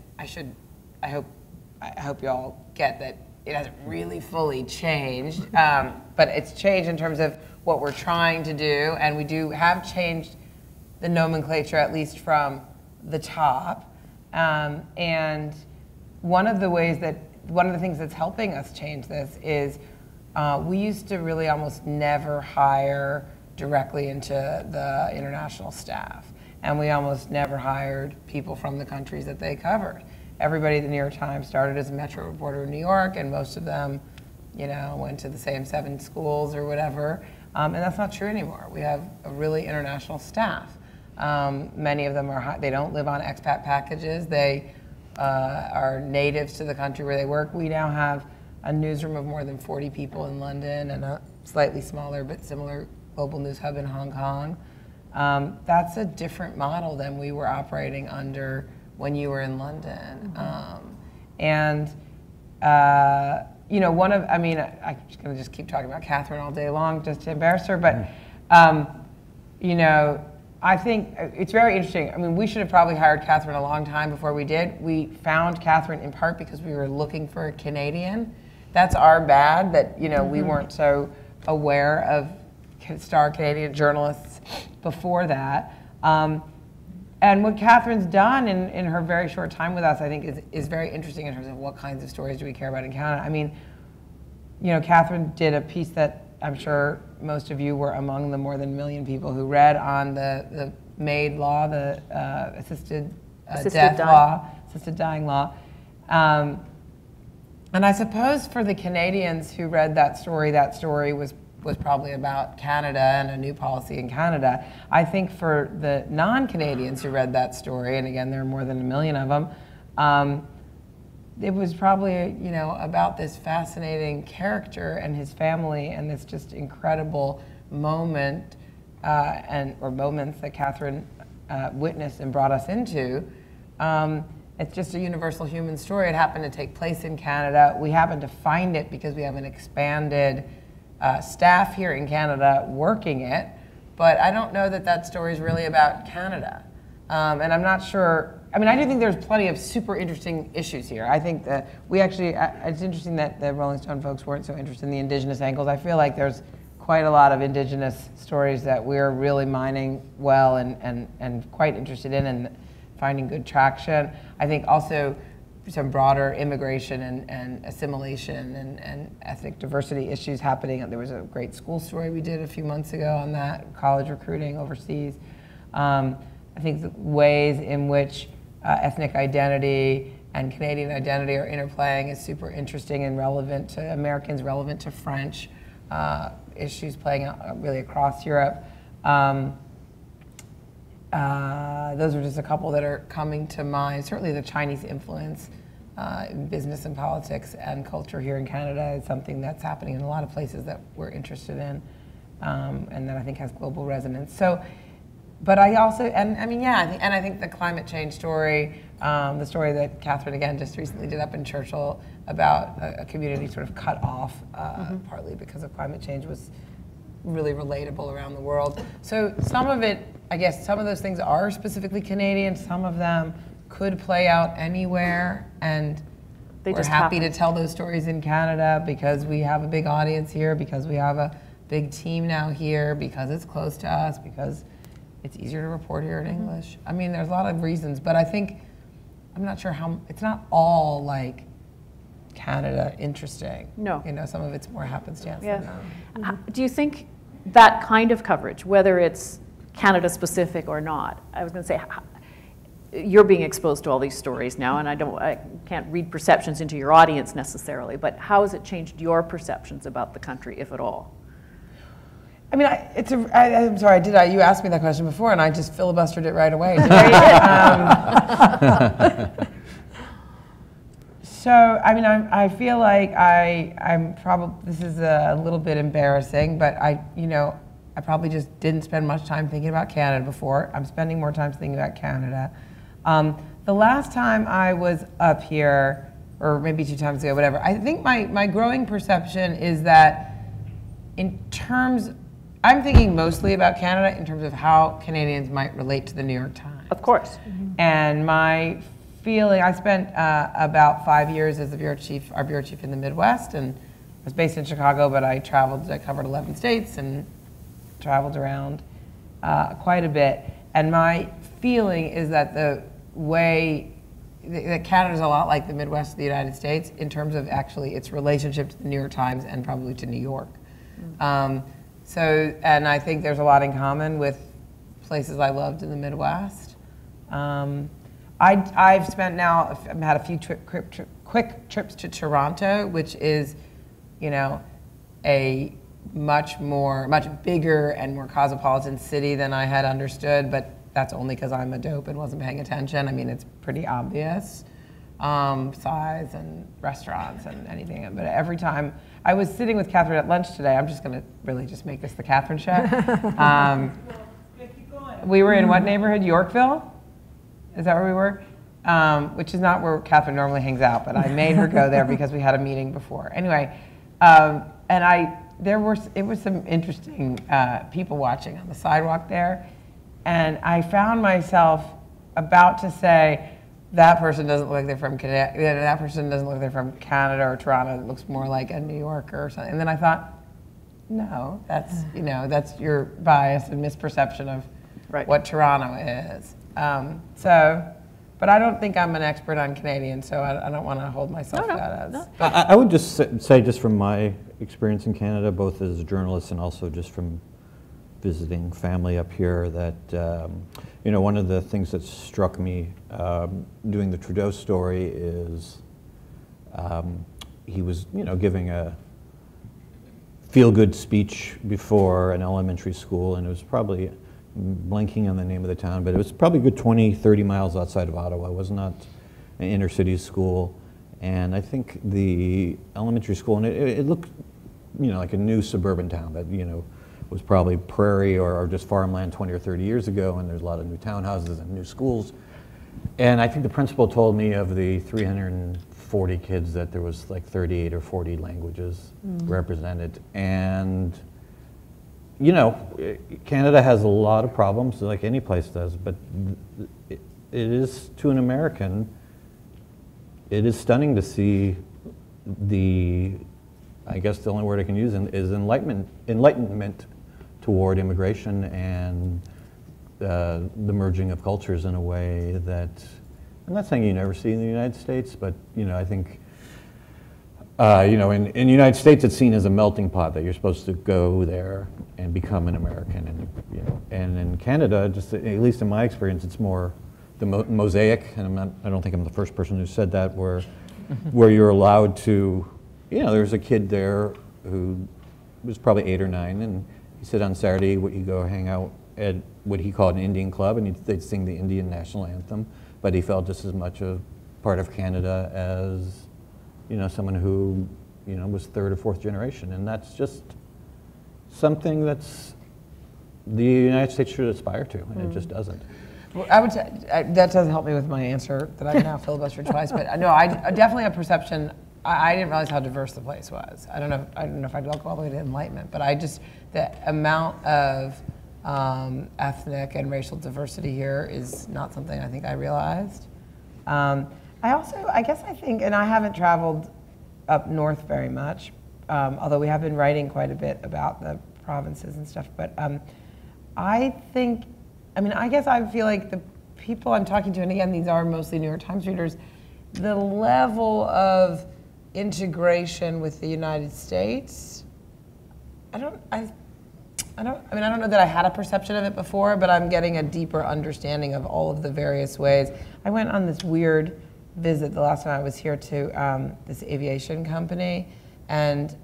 Speaker 3: I hope you all get that it hasn't really fully changed, but it's changed in terms of what we're trying to do, and we have changed the nomenclature, at least from the top. And one of the things that's helping us change this is we used to really almost never hire directly into the international staff, and we almost never hired people from the countries that they covered. Everybody at the New York Times started as a Metro reporter in New York, and most of them, went to the same 7 schools or whatever. And that's not true anymore. We have a really international staff. Many of them they don't live on expat packages. They are natives to the country where they work. We now have a newsroom of more than 40 people in London and a slightly smaller but similar global news hub in Hong Kong. That's a different model than we were operating under when you were in London. I'm just going to just keep talking about Catherine all day long just to embarrass her, but, I think it's very interesting. I mean, we should have probably hired Catherine a long time before we did. We found Catherine in part because we were looking for a Canadian. That's our bad that, we weren't so aware of star Canadian journalists before that. And what Catherine's done in her very short time with us, I think, is very interesting in terms of what kinds of stories do we care about in Canada. I mean, Catherine did a piece that I'm sure most of you were among the more than 1 million people who read on the MAID law, the assisted dying law. And I suppose for the Canadians who read that story was probably about Canada and a new policy in Canada. I think for the non-Canadians who read that story, and again, there are more than 1 million of them, it was probably, about this fascinating character and his family and this just incredible moment or moments that Catherine witnessed and brought us into. It's just a universal human story. It happened to take place in Canada. We happened to find it because we have an expanded staff here in Canada working it, but I don't know that story is really about Canada. And I'm not sure, I do think there's plenty of super interesting issues here. I think that it's interesting that the Rolling Stone folks weren't so interested in the Indigenous angles. I feel like there's quite a lot of Indigenous stories that we're really mining well and quite interested in and finding good traction. I think also some broader immigration and assimilation and ethnic diversity issues happening. There was a great school story we did a few months ago on that, college recruiting overseas. I think the ways in which ethnic identity and Canadian identity are interplaying is super interesting and relevant to Americans, relevant to French issues playing out really across Europe. those are just a couple that are coming to mind. Certainly the Chinese influence in business and politics and culture here in Canada is something that's happening in a lot of places that we're interested in, and that I think has global resonance. So, but I also, and I mean, yeah, I think the climate change story, the story that Catherine again just recently did up in Churchill about a community sort of cut off partly because of climate change was really relatable around the world. So some of it, I guess some of those things are specifically Canadian, some of them could play out anywhere, and we're happy to tell those stories in Canada because we have a big audience here, because we have a big team now here, because it's close to us, because it's easier to report here in English. I mean, there's a lot of reasons, but I think, I'm not sure how, it's not all like Canada interesting.
Speaker 2: No.
Speaker 3: You know, some of it's more happenstance than that.
Speaker 2: Do you think that kind of coverage, whether it's Canada specific or not, I was going to say, you're being exposed to all these stories now, and I can't read perceptions into your audience necessarily, but how has it changed your perceptions about the country, if at all?
Speaker 3: I mean, I'm sorry, you asked me that question before, and I just filibustered it right away. So, I mean, I feel like I'm probably, this is a little bit embarrassing, but I probably just didn't spend much time thinking about Canada before. I'm spending more time thinking about Canada. The last time I was up here, or maybe 2 times ago, whatever, I think my growing perception is that in terms, I'm thinking mostly about Canada in terms of how Canadians might relate to the New York Times.
Speaker 2: Of course.
Speaker 3: And my feeling, I spent about 5 years as the bureau chief, our bureau chief in the Midwest, and I was based in Chicago, but I traveled, I covered 11 states and traveled around quite a bit. And my feeling is that the way that Canada's a lot like the Midwest of the United States in terms of actually its relationship to the New York Times and probably to New York. So, and I think there's a lot in common with places I loved in the Midwest. I've spent now, I've had a few quick trips to Toronto, which is, you know, a much bigger and more cosmopolitan city than I had understood, but that's only because I'm a dope and wasn't paying attention. I mean, it's pretty obvious, size and restaurants and anything. But every time, I was sitting with Catherine at lunch today. I'm just gonna really just make this the Catherine show. We were in what neighborhood? Yorkville? Is that where we were? Which is not where Catherine normally hangs out, but I made her go there because we had a meeting before. Anyway, and it was some interesting people watching on the sidewalk there, and I found myself about to say, that person doesn't look like they're from Canada, that person doesn't look like they're from Canada or Toronto, it looks more like a New Yorker or something. And then I thought, no, that's, you know, that's your bias and misperception of what Toronto is. But I don't think I'm an expert on Canadian, so I don't want to hold myself to that as.
Speaker 5: I would just say, just from my experience in Canada, both as a journalist and also just from visiting family up here, that you know, one of the things that struck me doing the Trudeau story is he was, you know, giving a feel-good speech before an elementary school, and it was probably, blanking on the name of the town, but it was probably a good 20, 30 miles outside of Ottawa. It was not an inner city school. And I think the elementary school, and it looked, you know, like a new suburban town that, you know, was probably prairie or just farmland 20 or 30 years ago, and there's a lot of new townhouses and new schools. And I think the principal told me of the 340 kids that there was like 38 or 40 languages represented. And you know, Canada has a lot of problems, like any place does, but it is, to an American, it is stunning to see I guess the only word I can use is enlightenment toward immigration and the merging of cultures in a way that, I'm not saying you never see in the United States, but, you know, I think, you know, in the United States, it's seen as a melting pot that you're supposed to go there and become an American, and you know, and in Canada, just at least in my experience, it's more the mosaic, and I don't think I'm the first person who said that, where you're allowed to, you know, there's a kid there who was probably 8 or 9, and he said on Saturday, you go hang out at what he called an Indian club, and they'd sing the Indian national anthem, but he felt just as much a part of Canada as, someone who, was third or fourth generation. And that's just something that's the United States should aspire to, and it just doesn't.
Speaker 3: Well, I would say, that doesn't help me with my answer that I've now filibustered twice, but no, I definitely have perception. I didn't realize how diverse the place was. I don't know if I'd go all the way to enlightenment, but the amount of ethnic and racial diversity here is not something I think I realized. I think, and I haven't traveled up north very much, although we have been writing quite a bit about the provinces and stuff, but I guess I feel like the people I'm talking to, and again, these are mostly New York Times readers, the level of integration with the United States, I don't know that I had a perception of it before, but I'm getting a deeper understanding of all of the various ways. I went on this weird visit the last time I was here to this aviation company, and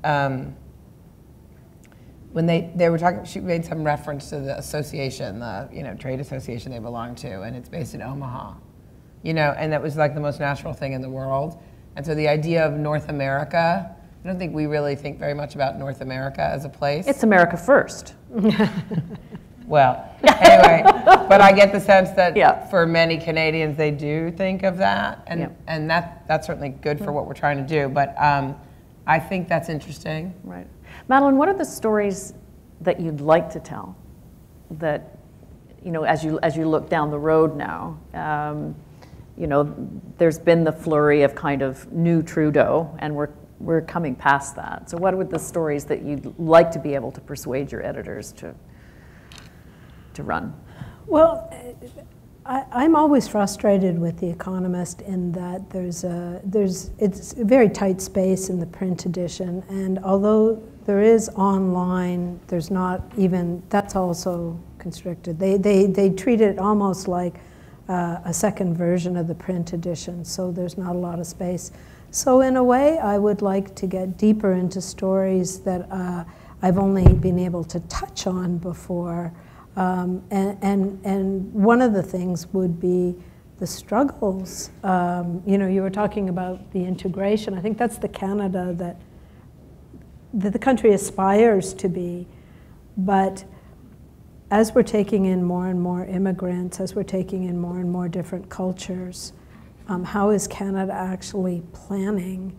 Speaker 3: when they were talking, she made some reference to the association, the trade association they belong to, and it's based in Omaha, and that was like the most natural thing in the world. And so the idea of North America, I don't think we really think very much about North America as a place.
Speaker 2: It's America first.
Speaker 3: Well, anyway, but I get the sense that for many Canadians, they do think of that, and that's certainly good for what we're trying to do. But I think that's interesting.
Speaker 2: Right. Madelaine, what are the stories that you'd like to tell that, as you look down the road now, there's been the flurry of kind of new Trudeau, and we're coming past that. So what would the stories that you'd like to be able to persuade your editors to run?
Speaker 4: Well, I'm always frustrated with The Economist in that it's a very tight space in the print edition, and although there is online, there's not even, that's also constricted. They treat it almost like a second version of the print edition, so there's not a lot of space. So in a way, I would like to get deeper into stories that I've only been able to touch on before. And one of the things would be the struggles. You were talking about the integration. I think that's the Canada that the country aspires to be. But as we're taking in more and more immigrants, as we're taking in more and more different cultures, how is Canada actually planning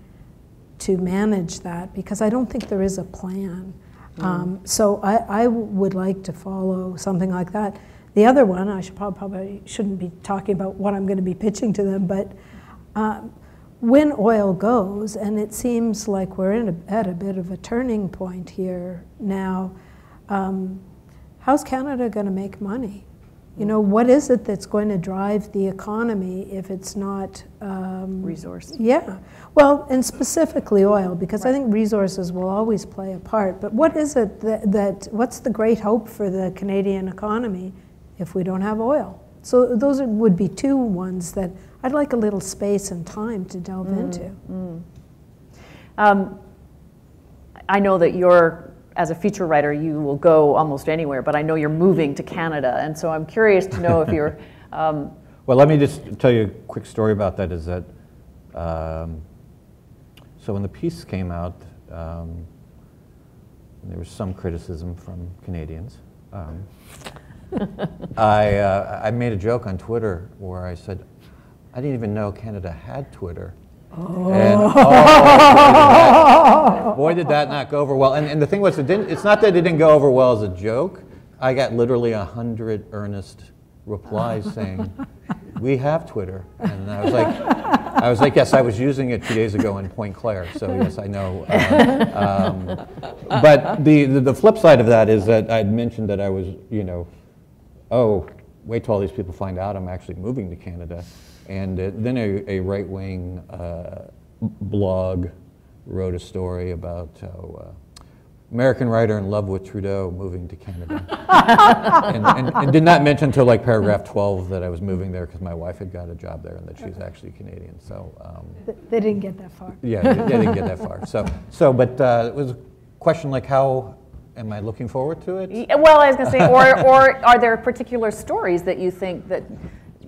Speaker 4: to manage that? Because I don't think there is a plan. So I would like to follow something like that. The other one, I should probably shouldn't be talking about what I'm going to be pitching to them, but when oil goes, and it seems like we're at a bit of a turning point here now, how's Canada going to make money? What is it that's going to drive the economy if it's not
Speaker 2: resource?
Speaker 4: Yeah. Well, and specifically oil, because I think resources will always play a part. But what is it what's the great hope for the Canadian economy if we don't have oil? So those would be two ones that I'd like a little space and time to delve into.
Speaker 2: I know that as a feature writer, you will go almost anywhere, but I know you're moving to Canada, and so I'm curious to know if you're...
Speaker 5: Well, let me just tell you a quick story about that, is that, so when the piece came out, there was some criticism from Canadians. I made a joke on Twitter where I said, I didn't even know Canada had Twitter. Oh. And boy, did that not go over well. And the thing was, it's not that it didn't go over well as a joke. I got literally 100 earnest replies saying, we have Twitter. And I was like, yes, I was using it 2 days ago in Point Claire, so yes, I know. But the flip side of that is that I'd mentioned that I was, wait till all these people find out I'm actually moving to Canada. And then a right-wing blog wrote a story about American writer in love with Trudeau moving to Canada. and did not mention until like paragraph 12 that I was moving there because my wife had got a job there and that she's actually Canadian. So
Speaker 4: they didn't get that far.
Speaker 5: Yeah, they didn't get that far. But it was a question like how Am I looking forward to it?
Speaker 2: Well, I was going to say, or are there particular stories that you think that,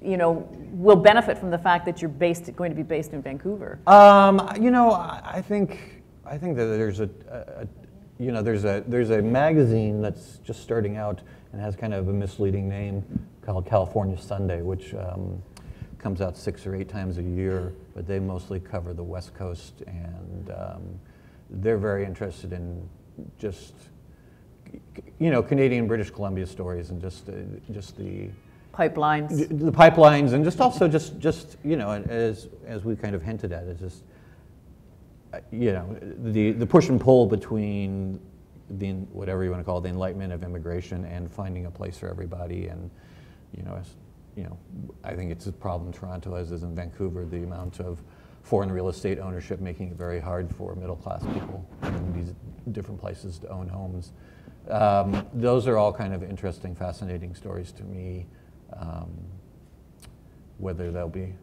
Speaker 2: you know, will benefit from the fact that you're going to be based in Vancouver?
Speaker 5: You know, I think that there's there's a magazine that's just starting out and has kind of a misleading name called California Sunday, which comes out 6 or 8 times a year, but they mostly cover the West Coast, and they're very interested in just, you know, Canadian British Columbia stories, and just the
Speaker 2: pipelines,
Speaker 5: and just also just you know, as we kind of hinted at, it's just you know, the push and pull between the, whatever you want to call it, the enlightenment of immigration and finding a place for everybody. And you know, I think it's a problem Toronto has, is in Vancouver, the amount of foreign real estate ownership making it very hard for middle class people in these different places to own homes. Those are all kind of interesting, fascinating stories to me. Whether they'll be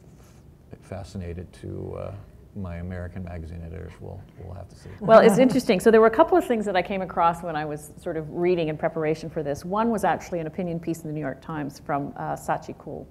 Speaker 5: fascinated to my American magazine editors, we'll have to see.
Speaker 2: Well, it's interesting. So there were a couple of things that I came across when I was sort of reading in preparation for this. One was actually an opinion piece in the New York Times from Sachi Kool,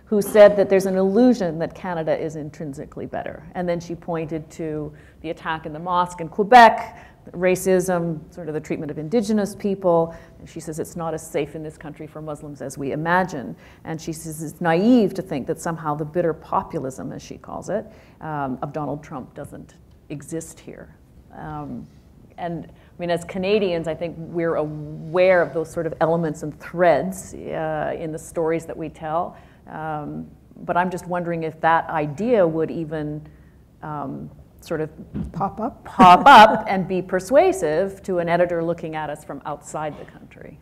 Speaker 2: who said that there's an illusion that Canada is intrinsically better. And then she pointed to the attack in the mosque in Quebec, racism, sort of the treatment of Indigenous people. And she says it's not as safe in this country for Muslims as we imagine. And she says it's naive to think that somehow the bitter populism, as she calls it, of Donald Trump doesn't exist here. And I mean, as Canadians, I think we're aware of those sort of elements and threads in the stories that we tell. But I'm just wondering if that idea would even sort of
Speaker 4: pop
Speaker 2: up and be persuasive to an editor looking at us from outside the country.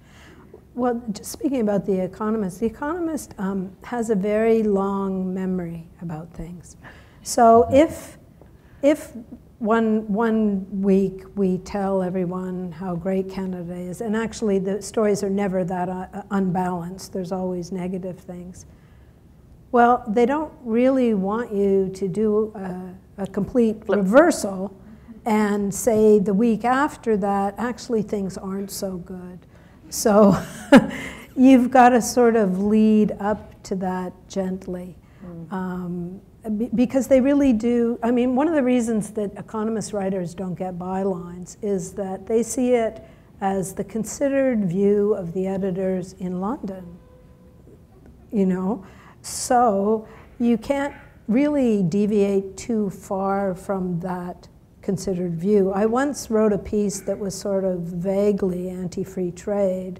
Speaker 4: Well, just speaking about The Economist has a very long memory about things. So if one week we tell everyone how great Canada is, and actually the stories are never that unbalanced, there's always negative things. Well, they don't really want you to do a complete reversal and say the week after that, actually things aren't so good. So you've got to sort of lead up to that gently. Because they really do, I mean, one of the reasons that Economist writers don't get bylines is that they see it as the considered view of the editors in London, you know? So you can't really deviate too far from that considered view. I once wrote a piece that was sort of vaguely anti-free trade,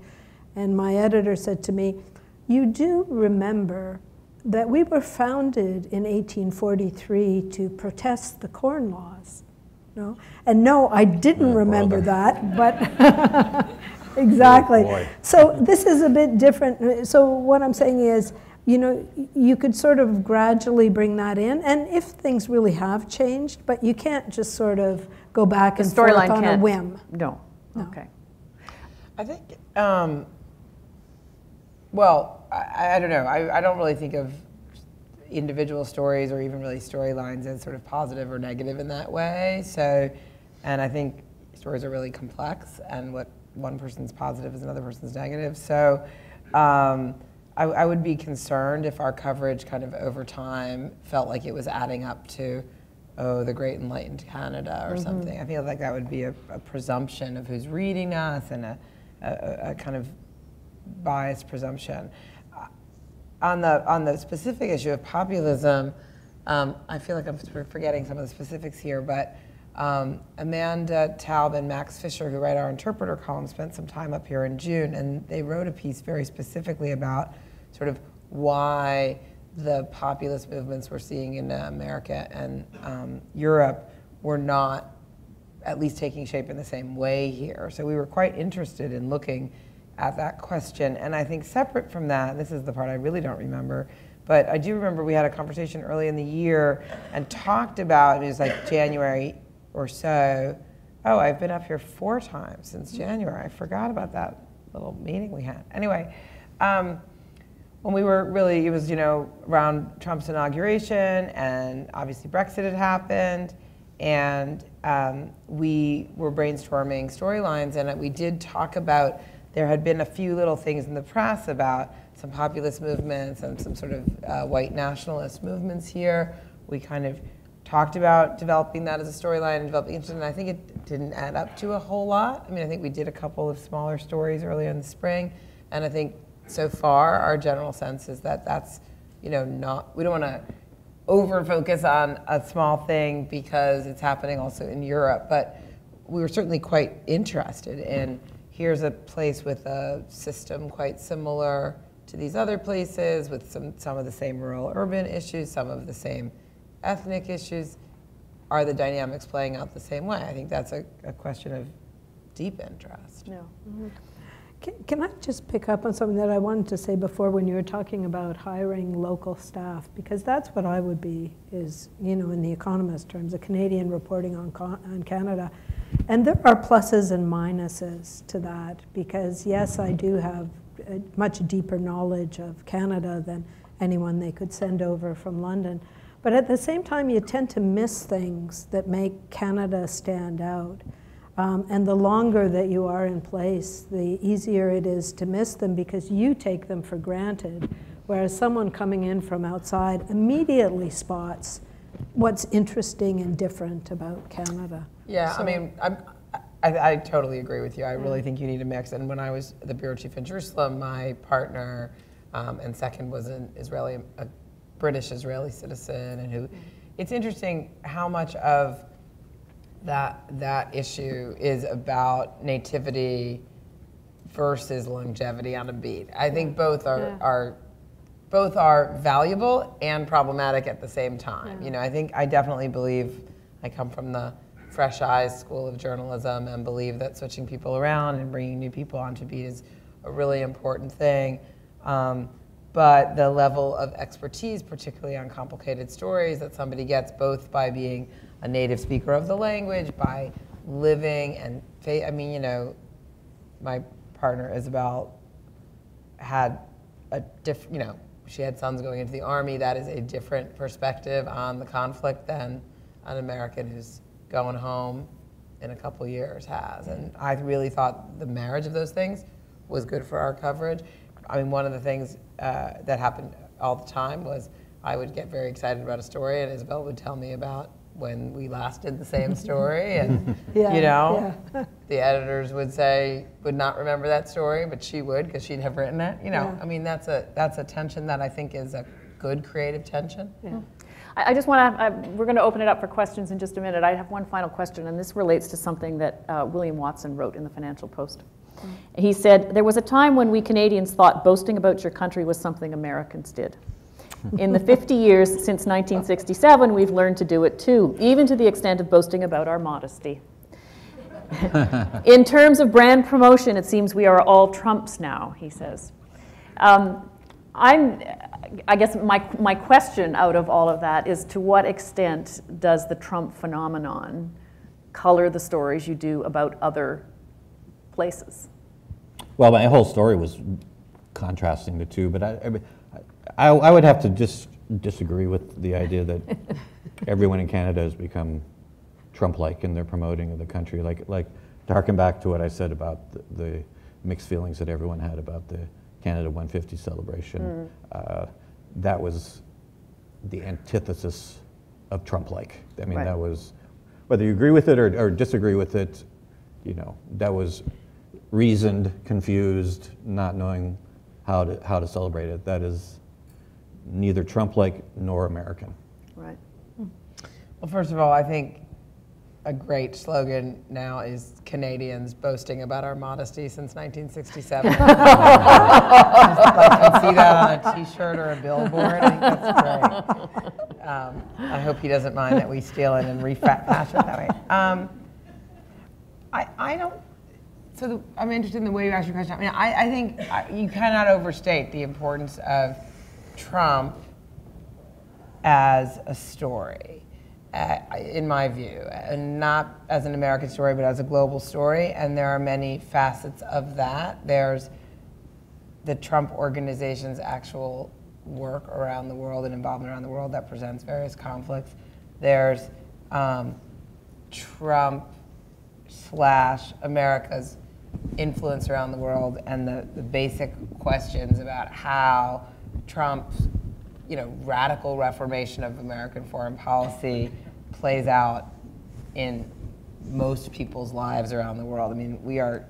Speaker 4: and my editor said to me, "You do remember that we were founded in 1843 to protest the Corn Laws." No? And no, I didn't remember that, but exactly.
Speaker 5: Oh,
Speaker 4: so this is a bit different. So what I'm saying is, you know, you could sort of gradually bring that in, and if things really have changed, but you can't just sort of go back and forth on a whim.
Speaker 2: No. Okay.
Speaker 3: I think, well, I don't know. I don't really think of individual stories or even really storylines as sort of positive or negative in that way. So, and I think stories are really complex, and what one person's positive is another person's negative. So, I would be concerned if our coverage kind of over time felt like it was adding up to, oh, the great enlightened Canada or something. I feel like that would be a presumption of who's reading us, and a kind of biased presumption. On the specific issue of populism, I feel like I'm sort of forgetting some of the specifics here, but Amanda Taub and Max Fisher, who write our Interpreter column, spent some time up here in June, and they wrote a piece very specifically about sort of why the populist movements we're seeing in America and Europe were not at least taking shape in the same way here. So we were quite interested in looking at that question. And I think separate from that, this is the part I really don't remember, but I do remember we had a conversation early in the year and talked about, it was like January or so, oh, I've been up here 4 times since January. I forgot about that little meeting we had. Anyway, when we were really, it was, you know, around Trump's inauguration, and obviously Brexit had happened, And we were brainstorming storylines, and we did talk about, there had been a few little things in the press about some populist movements and some sort of white nationalist movements here. We kind of talked about developing that as a storyline and developing interest, and I think it didn't add up to a whole lot. I mean, I think we did a couple of smaller stories earlier in the spring, and I think so far our general sense is that that's, you know, not, we don't want to over focus on a small thing because it's happening also in Europe, but we were certainly quite interested in, here's a place with a system quite similar to these other places, with some of the same rural urban issues, some of the same ethnic issues. Are the dynamics playing out the same way? I think that's a question of deep interest.
Speaker 2: Yeah. Mm-hmm.
Speaker 4: Can I just pick up on something that I wanted to say before when you were talking about hiring local staff? Because that's what I would be, is, you know, in the Economist terms, a Canadian reporting on Canada. And there are pluses and minuses to that, because yes, I do have a much deeper knowledge of Canada than anyone they could send over from London. But at the same time, you tend to miss things that make Canada stand out. And the longer that you are in place, the easier it is to miss them because you take them for granted, whereas someone coming in from outside immediately spots what's interesting and different about Canada.
Speaker 3: Yeah, so, I mean, I totally agree with you. I really think you need a mix. And when I was the bureau chief in Jerusalem, my partner and second was an Israeli, a British-Israeli citizen, and who, it's interesting how much of that issue is about nativity versus longevity on a beat. I think both are valuable and problematic at the same time. You know, I definitely believe, I come from the fresh eyes school of journalism and believe that switching people around and bringing new people onto beat is a really important thing. But the level of expertise, particularly on complicated stories, that somebody gets both by being a native speaker of the language, by living and, I mean, you know, my partner Isabel had a you know, she had sons going into the army. That is a different perspective on the conflict than an American who's going home in a couple years has. And I really thought the marriage of those things was good for our coverage. I mean, one of the things that happened all the time was I would get very excited about a story, and Isabel would tell me about when we last did the same story, and you know, the editors would not remember that story, but she would, because she'd have written it. You know, I mean, that's a tension that I think is a good creative tension.
Speaker 2: Yeah. I just want to, we're going to open it up for questions in just a minute. I have one final question, and this relates to something that William Watson wrote in the Financial Post. He said, "There was a time when we Canadians thought boasting about your country was something Americans did. In the 50 years since 1967, we've learned to do it too, even to the extent of boasting about our modesty. In terms of brand promotion, it seems we are all Trumps now," he says. I guess my question out of all of that is, to what extent does the Trump phenomenon color the stories you do about other places?
Speaker 5: Well, my whole story was contrasting the two, but I would have to disagree with the idea that everyone in Canada has become Trump-like in their promoting of the country. Like to harken back to what I said about the mixed feelings that everyone had about the Canada 150 celebration. That was the antithesis of Trump-like. I mean, that was, whether you agree with it or disagree with it, you know, that was reasoned, confused, not knowing how to celebrate it. That is neither Trump-like nor American. Right.
Speaker 3: Well, first of all, I think a great slogan now is Canadians boasting about our modesty since 1967. Just like you see that on a T-shirt or a billboard. I think that's great. I hope he doesn't mind that we steal it and refash it that way. I don't. So I'm interested in the way you asked your question. I mean, I think you cannot overstate the importance of Trump as a story. In my view, and not as an American story, but as a global story. And there are many facets of that. There's the Trump organization's actual work around the world and involvement around the world that presents various conflicts. There's Trump / America's influence around the world and the basic questions about how Trump's radical reformation of American foreign policy plays out in most people's lives around the world. I mean,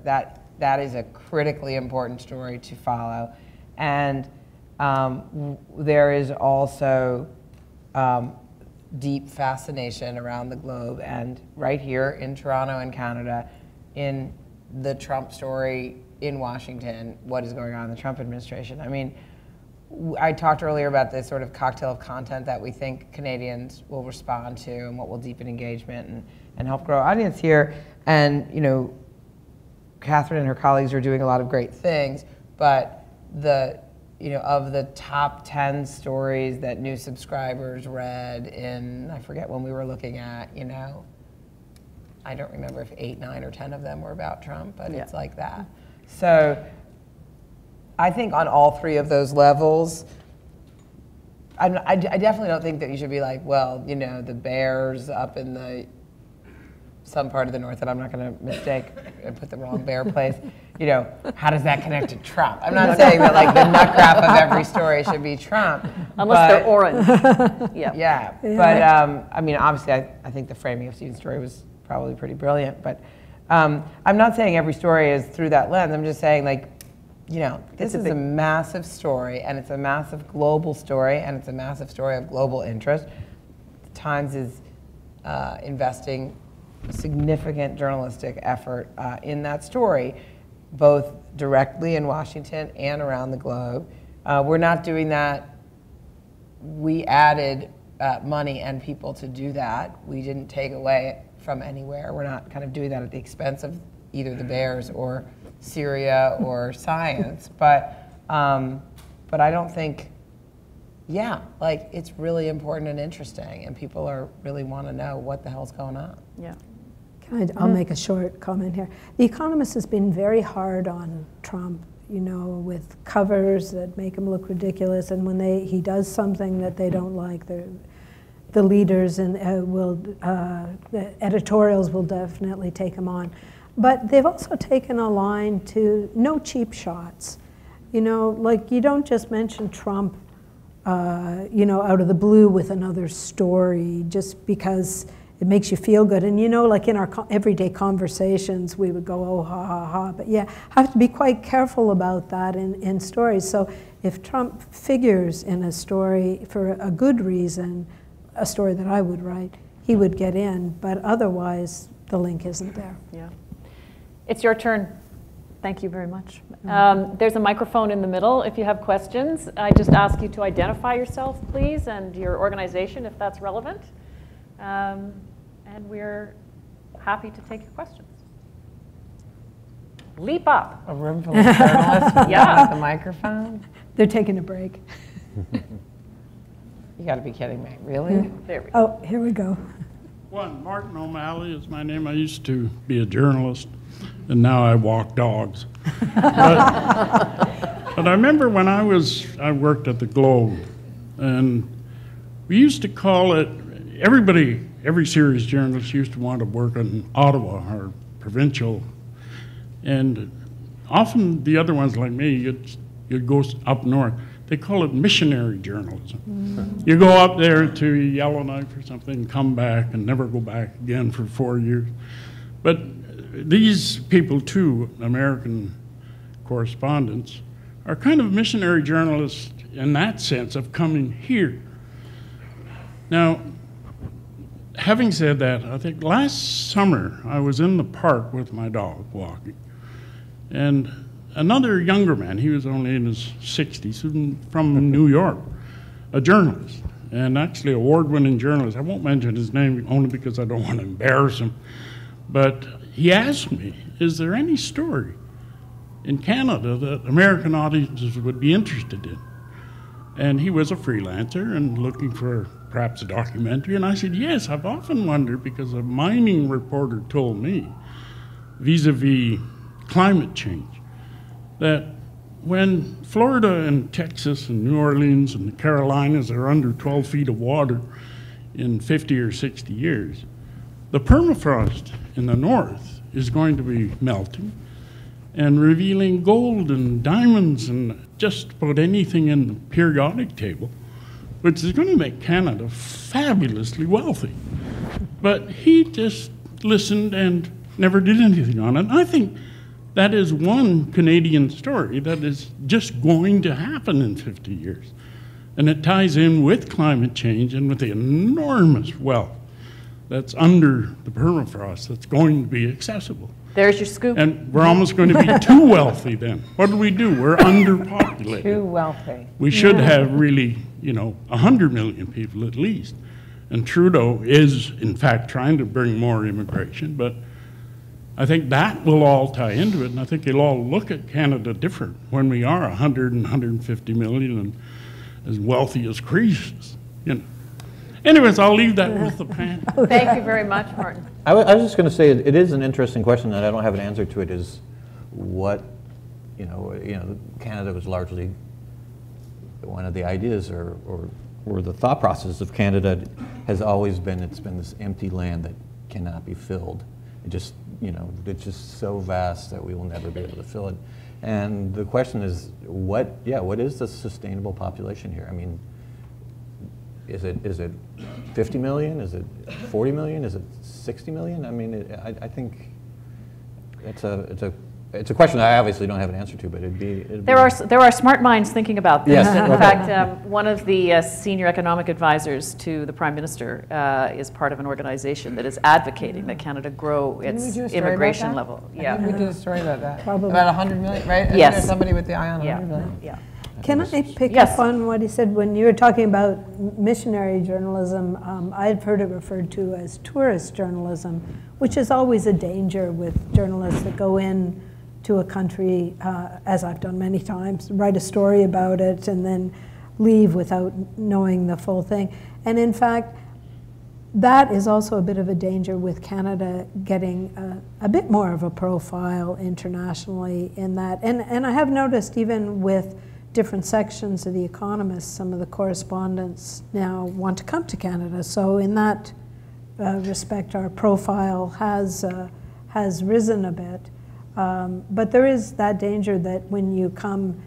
Speaker 3: that is a critically important story to follow. And there is also deep fascination around the globe and right here in Toronto and Canada in the Trump story in Washington, what is going on in the Trump administration. I mean, I talked earlier about this sort of cocktail of content that we think Canadians will respond to and what will deepen engagement and help grow audience here. And, Catherine and her colleagues are doing a lot of great things, but of the top 10 stories that new subscribers read in, I forget when we were looking at, I don't remember if 8, 9, or 10 of them were about Trump, but it's like that. So I think on all three of those levels, I definitely don't think that you should be like, well, the bears up in some part of the north that I'm not going to mistake and put the wrong bear place. How does that connect to Trump? I'm not saying that like the nut graph of every story should be Trump.
Speaker 2: Unless they're orange.
Speaker 3: Yeah. But I mean, obviously, I think the framing of Stephen's story was probably pretty brilliant. But I'm not saying every story is through that lens. I'm just saying like, this is a massive story, and it's a massive global story, and it's a massive story of global interest. The Times is investing a significant journalistic effort in that story, both directly in Washington and around the globe. We're not doing that. We added money and people to do that. We didn't take away from anywhere. We're not kind of doing that at the expense of either the bears or Syria or science. But I don't think, like it's really important and interesting, and people really want to know what the hell's going on.
Speaker 2: Yeah.
Speaker 4: I'll make a short comment here. The Economist has been very hard on Trump, with covers that make him look ridiculous, and when he does something that they don't like, the leaders and the editorials will definitely take him on. But they've also taken a line to no cheap shots. Like you don't just mention Trump, out of the blue with another story just because it makes you feel good. And like in our everyday conversations, we would go, oh, ha, ha, ha. But have to be quite careful about that in stories. So if Trump figures in a story for a good reason, a story that I would write, he would get in. But otherwise, the link isn't there.
Speaker 2: Yeah. It's your turn. Thank you very much. There's a microphone in the middle if you have questions. I just ask you to identify yourself, please, and your organization, if that's relevant. And we're happy to take your questions. Leap up.
Speaker 3: A room full of journalists with the microphone?
Speaker 4: They're taking a break.
Speaker 3: You got to be kidding me. Really?
Speaker 2: There we go.
Speaker 4: Oh, here we go.
Speaker 6: Martin O'Malley is my name. I used to be a journalist, and now I walk dogs. But I remember when I worked at the Globe, and we used to call it, every serious journalist used to want to work in Ottawa or provincial, and often the other ones like me, you'd go up north. They call it missionary journalism. Mm. You go up there to Yellowknife or something, come back, and never go back again for 4 years. But these people too, American correspondents, are kind of missionary journalists in that sense of coming here. Now, having said that, I think last summer I was in the park with my dog walking, and another younger man, he was only in his 60s, from New York, a journalist, and actually award-winning journalist. I won't mention his name only because I don't want to embarrass him, but he asked me, is there any story in Canada that American audiences would be interested in? And he was a freelancer and looking for perhaps a documentary, and I said, yes, I've often wondered, because a mining reporter told me, vis-a-vis climate change, that when Florida and Texas and New Orleans and the Carolinas are under 12 feet of water in 50 or 60 years, the permafrost in the north is going to be melting and revealing gold and diamonds and just about anything in the periodic table, which is going to make Canada fabulously wealthy. But he just listened and never did anything on it. And I think that is one Canadian story that is just going to happen in 50 years. And it ties in with climate change and with the enormous wealth that's under the permafrost that's going to be accessible.
Speaker 2: There's your scoop.
Speaker 6: And we're almost going to be too wealthy then. What do? We're underpopulated.
Speaker 3: Too wealthy.
Speaker 6: We should have really, 100 million people at least. And Trudeau is, in fact, trying to bring more immigration, but I think that will all tie into it, and I think you'll all look at Canada different when we are 100 and 150 million and as wealthy as Croatians. Anyways, I'll leave that with the panel.
Speaker 2: Thank you very much, Martin.
Speaker 5: I was just going to say it is an interesting question, and I don't have an answer to it. Is what Canada was largely one of the ideas or the thought process of Canada has always been it's been this empty land that cannot be filled. It just it's just so vast that we will never be able to fill it. And the question is what is the sustainable population here? I mean, is it 50 million? Is it 40 million? Is it 60 million? I mean, I think it's a question I obviously don't have an answer to, but
Speaker 2: there are smart minds thinking about this.
Speaker 5: Yes.
Speaker 2: In fact, one of the senior economic advisors to the Prime Minister is part of an organization that is advocating that Canada grow its immigration level.
Speaker 3: Yeah, we did a story about that.
Speaker 4: Probably.
Speaker 3: About 100 million, right?
Speaker 2: Yes.
Speaker 3: There's somebody with the eye on 100 million.
Speaker 2: Yeah.
Speaker 4: Can I pick
Speaker 2: Yes.
Speaker 4: up on what he said when you were talking about missionary journalism? I've heard it referred to as tourist journalism, which is always a danger with journalists that go in to a country, as I've done many times, write a story about it and then leave without knowing the full thing. And in fact, that is also a bit of a danger with Canada getting a bit more of a profile internationally in that. And I have noticed even with different sections of The Economist, some of the correspondents now want to come to Canada. So in that respect, our profile has risen a bit. But there is that danger that when you come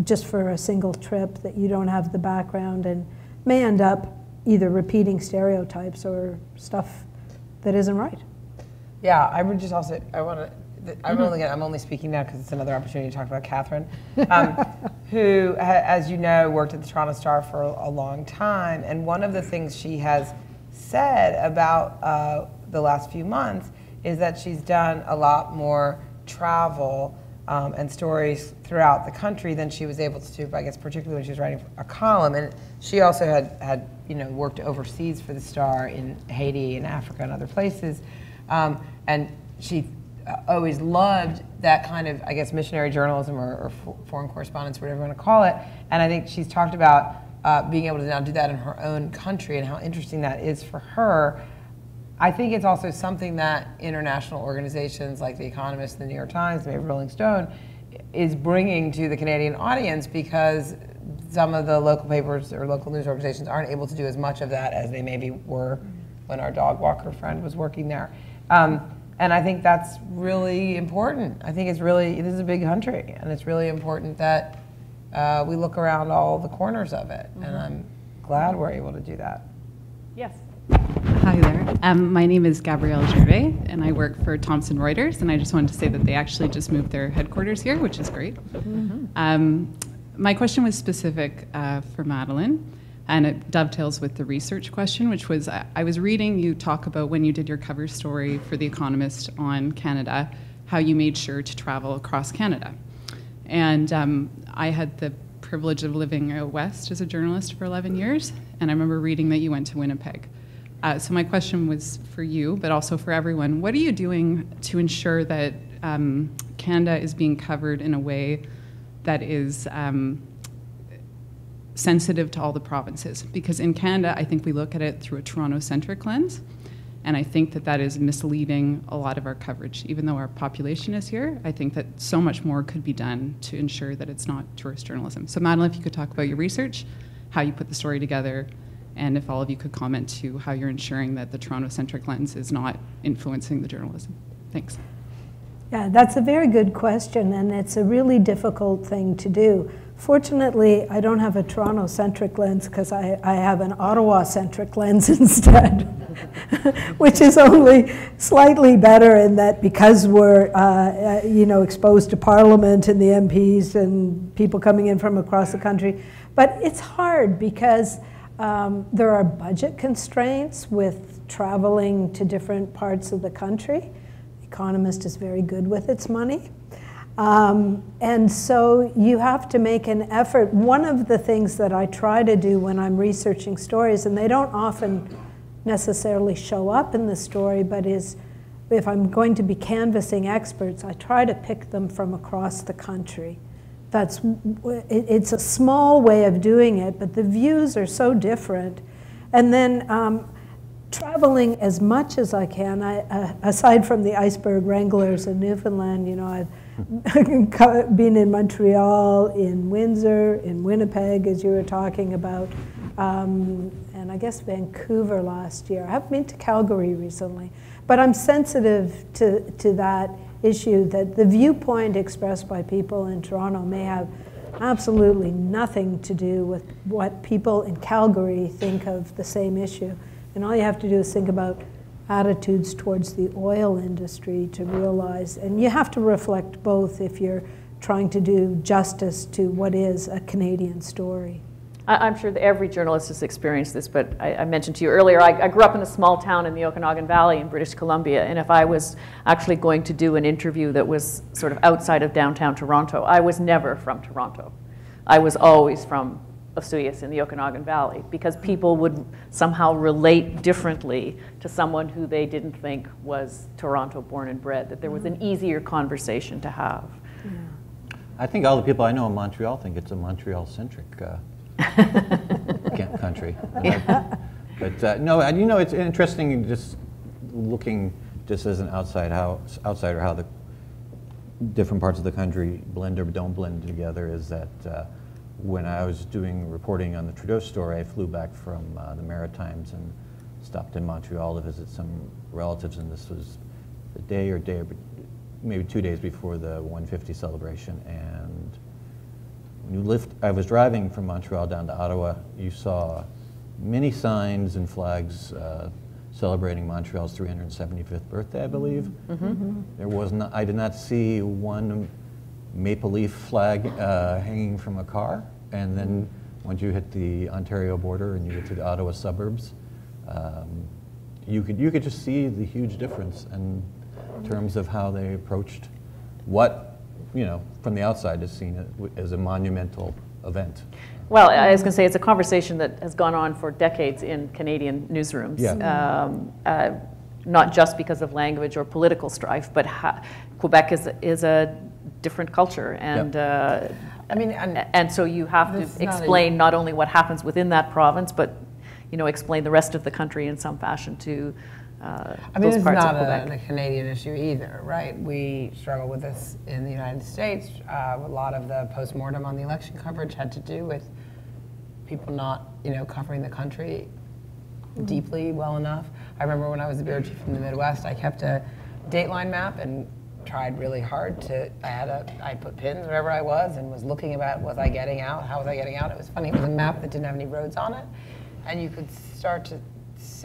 Speaker 4: just for a single trip, that you don't have the background and may end up either repeating stereotypes or stuff that isn't right.
Speaker 3: Yeah, I would just also, I'm only speaking now because it's another opportunity to talk about Catherine, who, as you know, worked at the Toronto Star for a long time. And one of the things she has said about the last few months is that she's done a lot more travel and stories throughout the country than she was able to do, I guess, particularly when she was writing a column. And she also had worked overseas for the Star in Haiti and Africa and other places. And she always loved that kind of, I guess, missionary journalism or foreign correspondence, whatever you want to call it. And I think she's talked about being able to now do that in her own country and how interesting that is for her. I think it's also something that international organizations like The Economist, The New York Times, maybe Rolling Stone, is bringing to the Canadian audience because some of the local papers or local news organizations aren't able to do as much of that as they maybe were when our dog walker friend was working there. And I think that's really important. I think this is a big country, and it's really important that we look around all the corners of it, and I'm glad we're able to do that.
Speaker 2: Yes.
Speaker 7: Hi there. My name is Gabrielle Gervais, and I work for Thomson Reuters, and I just wanted to say that they actually just moved their headquarters here, which is great. My question was specific for Madelaine, and it dovetails with the research question, which was, I was reading you talk about when you did your cover story for The Economist on Canada, how you made sure to travel across Canada. And I had the privilege of living out west as a journalist for 11 years, and I remember reading that you went to Winnipeg. So my question was for you, but also for everyone. What are you doing to ensure that Canada is being covered in a way that is sensitive to all the provinces? Because in Canada, I think we look at it through a Toronto-centric lens, and I think that that is misleading a lot of our coverage. Even though our population is here, I think that so much more could be done to ensure that it's not tourist journalism. So Madelaine, if you could talk about your research, how you put the story together, and if all of you could comment to how you're ensuring that the Toronto-centric lens is not influencing the journalism. Thanks.
Speaker 4: Yeah, that's a very good question, and it's a really difficult thing to do. Fortunately, I don't have a Toronto-centric lens because I have an Ottawa-centric lens instead, which is only slightly better in that because we're exposed to Parliament and the MPs and people coming in from across the country. But it's hard because there are budget constraints with traveling to different parts of the country. Economist is very good with its money. And so you have to make an effort. One of the things that I try to do when I'm researching stories, and they don't often necessarily show up in the story, but is if I'm going to be canvassing experts, I try to pick them from across the country. It's a small way of doing it, but the views are so different. And then traveling as much as I can, aside from the iceberg wranglers in Newfoundland, I've been in Montreal, in Windsor, in Winnipeg, as you were talking about, and I guess Vancouver last year. I haven't been to Calgary recently, but I'm sensitive to that issue that the viewpoint expressed by people in Toronto may have absolutely nothing to do with what people in Calgary think of the same issue. And all you have to do is think about attitudes towards the oil industry to realize, and you have to reflect both if you're trying to do justice to what is a Canadian story.
Speaker 2: I'm sure that every journalist has experienced this, but I mentioned to you earlier, I grew up in a small town in the Okanagan Valley in British Columbia, and if I was actually going to do an interview that was sort of outside of downtown Toronto, I was never from Toronto. I was always from Osoyoos in the Okanagan Valley, because people would somehow relate differently to someone who they didn't think was Toronto born and bred, that there was an easier conversation to have.
Speaker 4: Yeah.
Speaker 5: I think all the people I know in Montreal think it's a Montreal-centric country.
Speaker 2: Yeah.
Speaker 5: But no, it's interesting just looking just as an outsider how the different parts of the country blend or don't blend together is that when I was doing reporting on the Trudeau story, I flew back from the Maritimes and stopped in Montreal to visit some relatives, and this was the day or maybe 2 days before the 150 celebration. And when I was driving from Montreal down to Ottawa, you saw many signs and flags celebrating Montreal's 375th birthday, I believe.
Speaker 2: Mm-hmm.
Speaker 5: I did not see one maple leaf flag hanging from a car. And then once you hit the Ontario border and you get to the Ottawa suburbs, you could just see the huge difference in terms of how they approached what, from the outside is seen as a monumental event.
Speaker 2: Well, I was going to say it's a conversation that has gone on for decades in Canadian newsrooms.
Speaker 5: Yeah.
Speaker 2: Not just because of language or political strife, but Quebec is a different culture, and
Speaker 5: Yep.
Speaker 2: and so you have to explain not only what happens within that province, but explain the rest of the country in some fashion to those
Speaker 3: it's
Speaker 2: parts
Speaker 3: not
Speaker 2: of Quebec.
Speaker 3: a Canadian issue either, right? We struggle with this in the United States. A lot of the postmortem on the election coverage had to do with people not, covering the country deeply well enough. I remember when I was the bureau chief in the Midwest, I kept a dateline map and tried really hard to, I put pins wherever I was and was looking about, was I getting out? How was I getting out? It was funny, it was a map that didn't have any roads on it. And you could start to,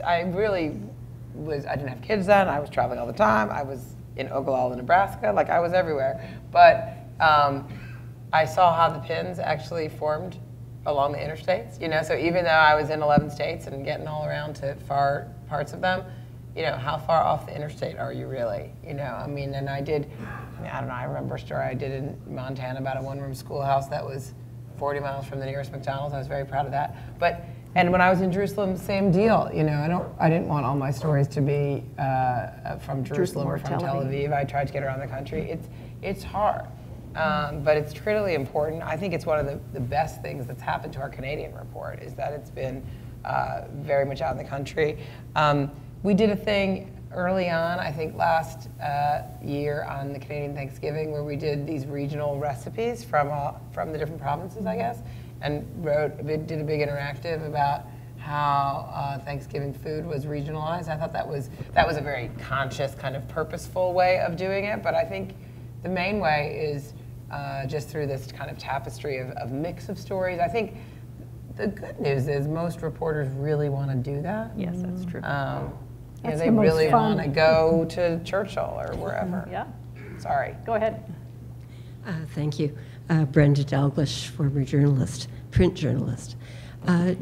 Speaker 3: I didn't have kids then, I was traveling all the time, I was in Ogallala, Nebraska, like I was everywhere. But I saw how the pins actually formed along the interstates, so even though I was in 11 states and getting all around to far parts of them, how far off the interstate are you really? And I don't know, I remember a story I did in Montana about a one-room schoolhouse that was 40 miles from the nearest McDonald's. I was very proud of that. And when I was in Jerusalem, same deal. I didn't want all my stories to be from Jerusalem or from Tel Aviv. I tried to get around the country. It's hard, but it's critically important. I think it's one of the best things that's happened to our Canadian report is that it's been very much out in the country. We did a thing early on, I think last year on the Canadian Thanksgiving, where we did these regional recipes from the different provinces, I guess, and did a big interactive about how Thanksgiving food was regionalized. I thought that was a very conscious, kind of purposeful way of doing it. But I think the main way is just through this kind of tapestry of mix of stories. I think the good news is most reporters really want to do that.
Speaker 2: Yes, that's true.
Speaker 3: You know, they really want to go to Churchill or wherever.
Speaker 2: Yeah.
Speaker 3: Sorry.
Speaker 2: Go ahead.
Speaker 8: Thank you. Brenda Dalglish, former journalist, print journalist.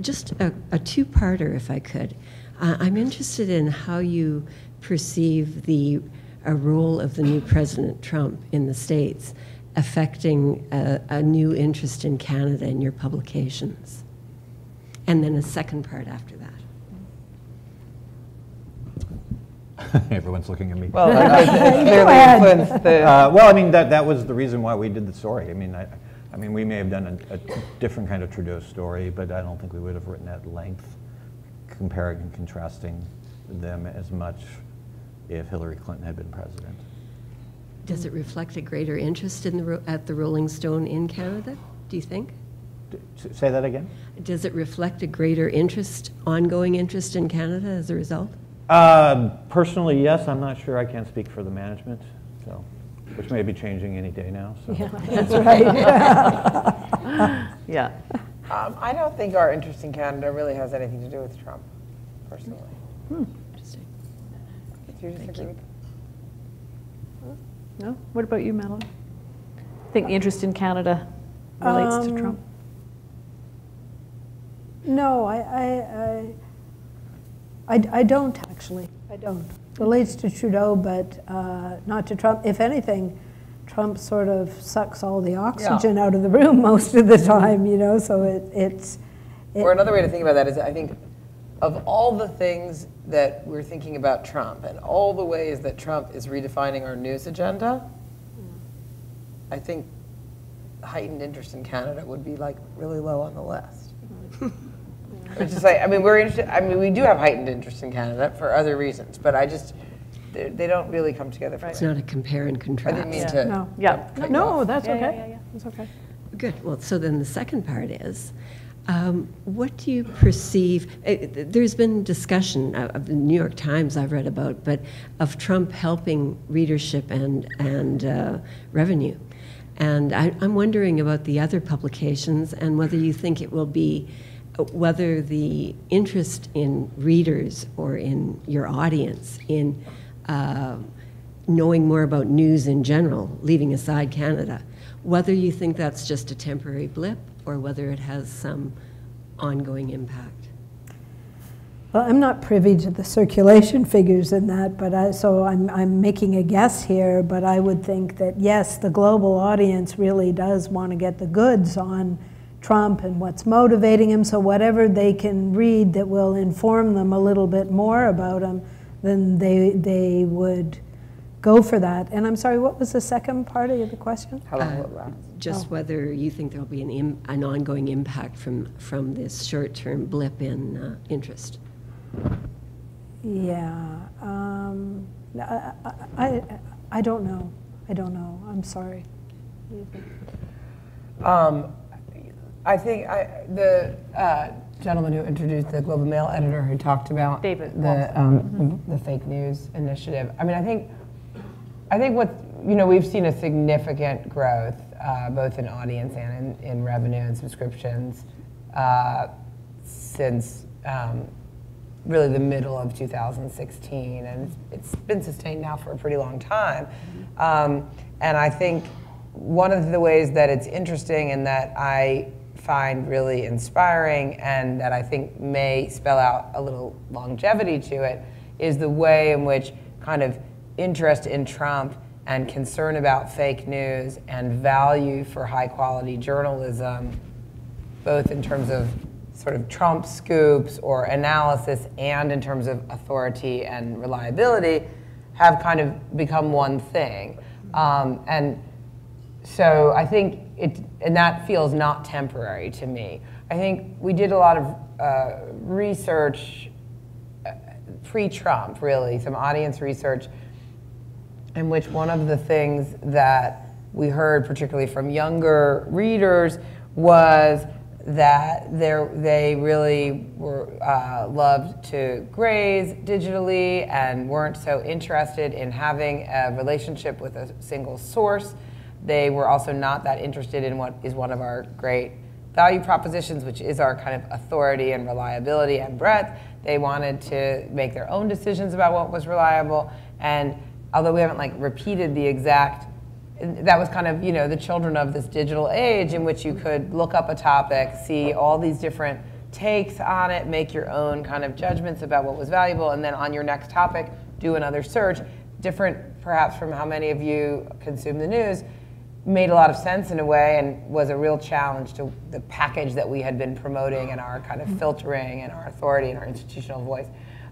Speaker 8: Just a two-parter, if I could. I'm interested in how you perceive the role of the new President Trump in the States affecting a new interest in Canada in your publications. And then a second part after that.
Speaker 5: Everyone's looking at me.
Speaker 3: Well, clearly influenced the...
Speaker 5: Well, I mean, that was the reason why we did the story. I mean, we may have done a different kind of Trudeau story, but I don't think we would have written at length, comparing and contrasting them as much if Hillary Clinton had been president.
Speaker 8: Does it reflect a greater interest in at the Rolling Stone in Canada, do you think?
Speaker 5: Say that again?
Speaker 8: Does it reflect a greater interest, ongoing interest in Canada as a result?
Speaker 5: Personally, yes. I'm not sure. I can't speak for the management, so, which may be changing any day now. So.
Speaker 4: Yeah, that's right.
Speaker 2: Yeah.
Speaker 3: I don't think our interest in Canada really has anything to do with Trump, personally.
Speaker 2: Interesting.
Speaker 3: Do you disagree with that?
Speaker 2: No? What about you, Madelaine? I think the interest in Canada relates to Trump.
Speaker 4: No, I don't actually. I don't. Relates to Trudeau, but not to Trump. If anything, Trump sort of sucks all the oxygen out of the room most of the time, you know, so it's...
Speaker 3: Or another way to think about that is I think of all the things that we're thinking about Trump and all the ways that Trump is redefining our news agenda, I think heightened interest in Canada would be like really low on the list. Which is like, I mean, we're interested, I mean, we do have heightened interest in Canada for other reasons, but I just, they don't really come together for
Speaker 8: It's not a compare and contrast.
Speaker 3: I didn't mean to.
Speaker 4: No.
Speaker 2: Yeah.
Speaker 4: No, that's okay.
Speaker 2: Yeah.
Speaker 4: That's okay.
Speaker 8: Good. Well, so then the second part is, what do you perceive? There's been discussion of the New York Times I've read about, but of Trump helping readership and revenue. And I'm wondering about the other publications and whether you think it will be, whether the interest in readers or in your audience in knowing more about news in general, leaving aside Canada, whether you think that's just a temporary blip or whether it has some ongoing impact.
Speaker 4: Well, I'm not privy to the circulation figures in that, but so I'm making a guess here, but I would think that yes, the global audience really does want to get the goods on Trump and what's motivating him, so whatever they can read that will inform them a little bit more about him, then they would go for that. And I'm sorry, what was the second part of the question?
Speaker 3: How long will it last?
Speaker 8: Just whether you think there'll be an ongoing impact from this short-term blip in interest.
Speaker 4: Yeah, I don't know. I don't know. I'm sorry. What do you think?
Speaker 3: I think the gentleman who introduced the Global Mail editor who talked about
Speaker 2: David
Speaker 3: the fake news initiative. I mean, I think what, you know, we've seen a significant growth both in audience and in revenue and subscriptions since really the middle of 2016, and it's been sustained now for a pretty long time. And I think one of the ways that it's interesting and that I find really inspiring and that I think may spell out a little longevity to it is the way in which kind of interest in Trump and concern about fake news and value for high quality journalism, both in terms of sort of Trump scoops or analysis and in terms of authority and reliability, have kind of become one thing. And so I think and that feels not temporary to me. I think we did a lot of research pre-Trump, really, some audience research, in which one of the things that we heard, particularly from younger readers, was that they really were loved to graze digitally and weren't so interested in having a relationship with a single source. They were also not that interested in what is one of our great value propositions, which is our kind of authority and reliability and breadth. They wanted to make their own decisions about what was reliable. And although we haven't like repeated the exact, that was kind of, you know, the children of this digital age in which you could look up a topic, see all these different takes on it, make your own kind of judgments about what was valuable, and then on your next topic, do another search. Different perhaps from how many of you consume the news, made a lot of sense in a way and was a real challenge to the package that we had been promoting and our kind of filtering and our authority and our institutional voice.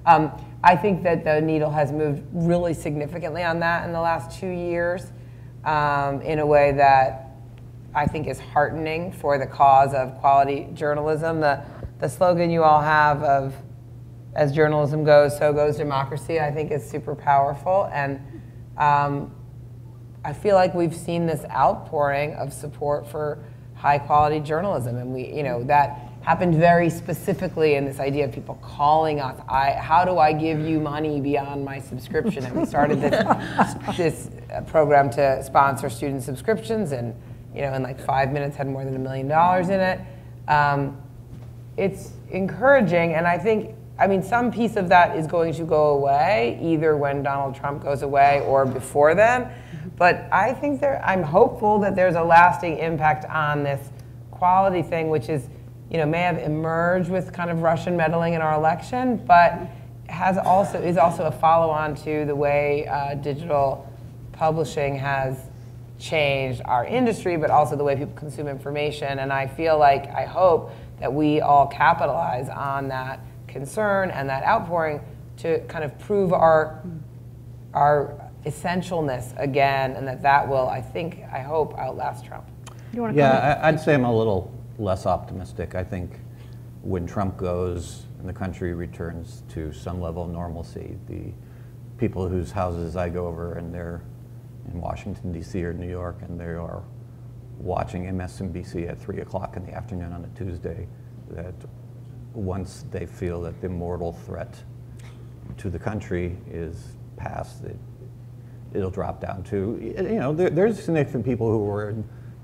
Speaker 3: I think that the needle has moved really significantly on that in the last 2 years. In a way that I think is heartening for the cause of quality journalism. The slogan you all have of, as journalism goes, so goes democracy, I think is super powerful. And I feel like we've seen this outpouring of support for high quality journalism. And we, you know, that happened very specifically in this idea of people calling us, how do I give you money beyond my subscription? And we started this program to sponsor student subscriptions, and you know, in like 5 minutes had more than $1 million in it. It's encouraging, and I think, I mean, some piece of that is going to go away, either when Donald Trump goes away or before then. But I think I'm hopeful that there's a lasting impact on this quality thing, which is, you know, may have emerged with kind of Russian meddling in our election, but is also a follow-on to the way digital publishing has changed our industry, but also the way people consume information. And I feel like, I hope that we all capitalize on that concern and that outpouring to kind of prove our essentialness again, and that will, I hope, outlast Trump.
Speaker 2: You want to comment?
Speaker 5: I'd say I'm a little less optimistic. I think when Trump goes and the country returns to some level of normalcy, the people whose houses I go over and they're in Washington, D.C. or New York, and they are watching MSNBC at 3 o'clock in the afternoon on a Tuesday, that once they feel that the mortal threat to the country is past, it'll drop down to, you know, there's significant people who were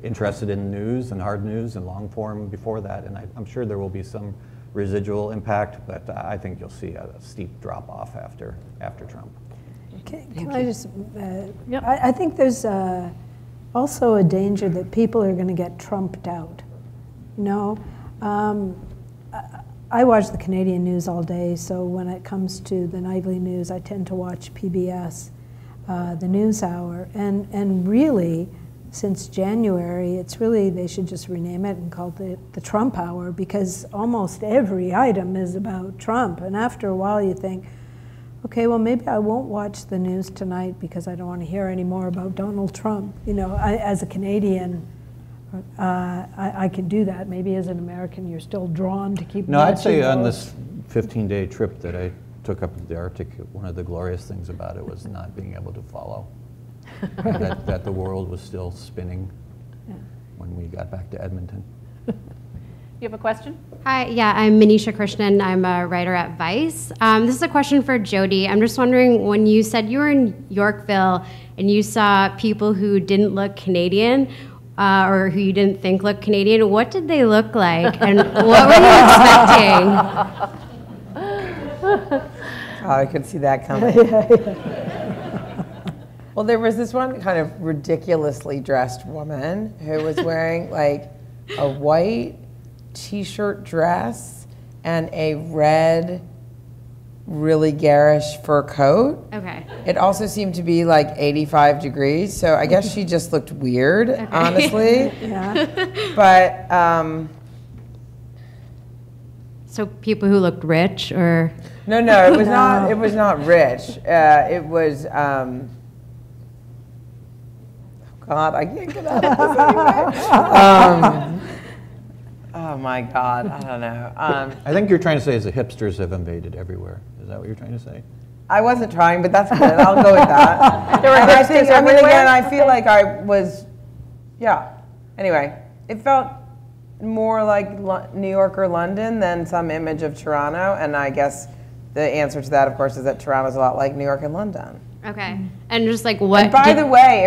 Speaker 5: interested in news and hard news and long form before that, and I'm sure there will be some residual impact, but I think you'll see a steep drop off after Trump.
Speaker 4: Can I just, yep. I think there's also a danger that people are going to get Trumped out. You know, I watch the Canadian news all day, so when it comes to the nightly news, I tend to watch PBS, the News Hour, and really, since January, it's really, they should just rename it and call it the Trump Hour, because almost every item is about Trump. And after a while you think, okay, well maybe I won't watch the news tonight because I don't want to hear any more about Donald Trump. You know, as a Canadian, I can do that. Maybe as an American you're still drawn to keep watching.
Speaker 5: No, I'd say on this 15-day trip that I took up the Arctic, one of the glorious things about it was not being able to follow. that the world was still spinning when we got back to Edmonton.
Speaker 2: You have a question?
Speaker 9: Hi, yeah, I'm Manisha Krishnan. I'm a writer at Vice. This is a question for Jodi. I'm just wondering, when you said you were in Yorkville and you saw people who didn't look Canadian, or who you didn't think looked Canadian, what did they look like, and what were you expecting?
Speaker 3: Oh, I could see that coming. Well, there was this one kind of ridiculously dressed woman who was wearing like a white t-shirt dress and a red, really garish fur coat.
Speaker 9: Okay.
Speaker 3: It also seemed to be like 85 degrees, so I guess she just looked weird, honestly.
Speaker 4: Yeah.
Speaker 3: But,
Speaker 9: So people who looked rich, or?
Speaker 3: No, it was not. It was not rich. It was. God, I can't get out of this anyway. Oh my God, I don't know.
Speaker 5: I think you're trying to say is the hipsters have invaded everywhere. Is that what you're trying to say?
Speaker 3: I wasn't trying, but that's good. I'll go with that.
Speaker 2: There were hipsters
Speaker 3: everywhere. Again, I feel like I was. Yeah. Anyway, it felt more like New York or London than some image of Toronto, and I guess the answer to that, of course, is that Toronto's a lot like New York and London.
Speaker 9: Okay. And just like what?
Speaker 3: And by the way,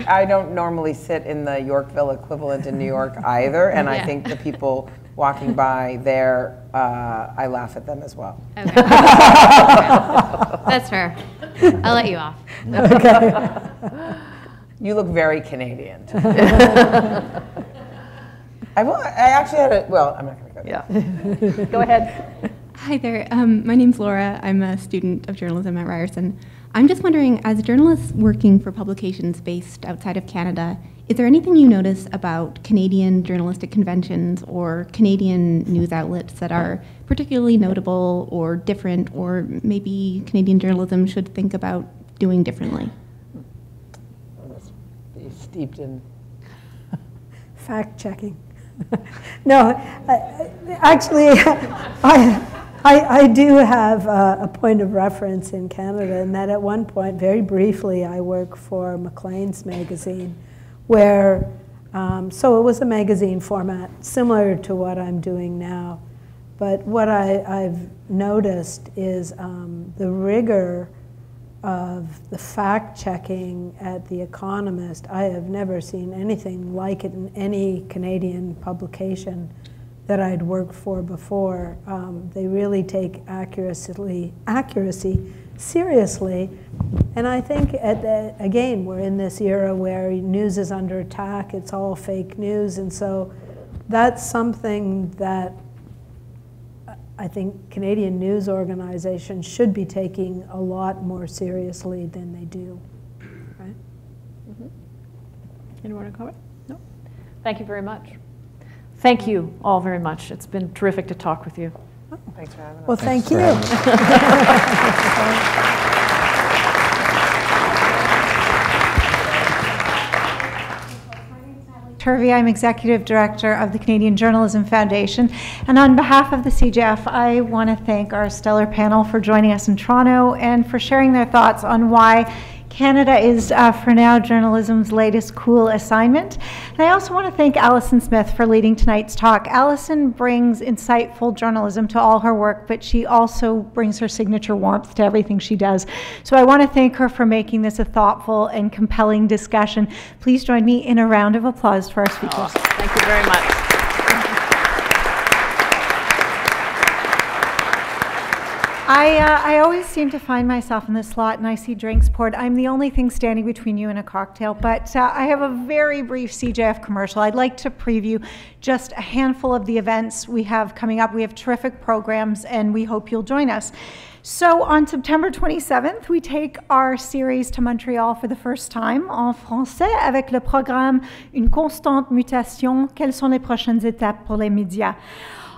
Speaker 3: I don't normally sit in the Yorkville equivalent in New York either, and I think the people walking by there, I laugh at them as well.
Speaker 9: Okay. That's fair. I'll let you off.
Speaker 3: Okay. You look very Canadian. I actually had a, well, I'm not going to go there.
Speaker 2: Yeah. Go ahead.
Speaker 10: Hi there. My name's Laura. I'm a student of journalism at Ryerson. I'm just wondering, as a journalist working for publications based outside of Canada, is there anything you notice about Canadian journalistic conventions or Canadian news outlets that are particularly notable or different, or maybe Canadian journalism should think about doing differently?
Speaker 3: Be steeped in
Speaker 4: fact-checking. No, actually, I do have a point of reference in Canada, and that at one point, very briefly, I worked for Maclean's magazine, where, so it was a magazine format similar to what I'm doing now. But what I've noticed is the rigor of the fact-checking at The Economist. I have never seen anything like it in any Canadian publication that I'd worked for before. They really take accuracy seriously. And I think, again, we're in this era where news is under attack. It's all fake news. And so that's something that I think Canadian news organizations should be taking a lot more seriously than they do. Right?
Speaker 2: Mm-hmm. Anyone want to comment? No? Thank you very much. Thank you all very much. It's been terrific to talk with you.
Speaker 3: Oh, thanks for having us.
Speaker 4: Well, thank you.
Speaker 11: Turvey. I'm Executive Director of the Canadian Journalism Foundation. And on behalf of the CJF, I want to thank our stellar panel for joining us in Toronto and for sharing their thoughts on why Canada is, for now, journalism's latest cool assignment. And I also want to thank Alison Smith for leading tonight's talk. Alison brings insightful journalism to all her work, but she also brings her signature warmth to everything she does. So I want to thank her for making this a thoughtful and compelling discussion. Please join me in a round of applause for our speakers.
Speaker 2: Oh, thank you very much.
Speaker 11: I always seem to find myself in this slot and I see drinks poured. I'm the only thing standing between you and a cocktail, but I have a very brief CJF commercial. I'd like to preview just a handful of the events we have coming up. We have terrific programs and we hope you'll join us. So on September 27th, we take our series to Montreal for the first time en français avec le programme Une constante mutation, quelles sont les prochaines étapes pour les médias?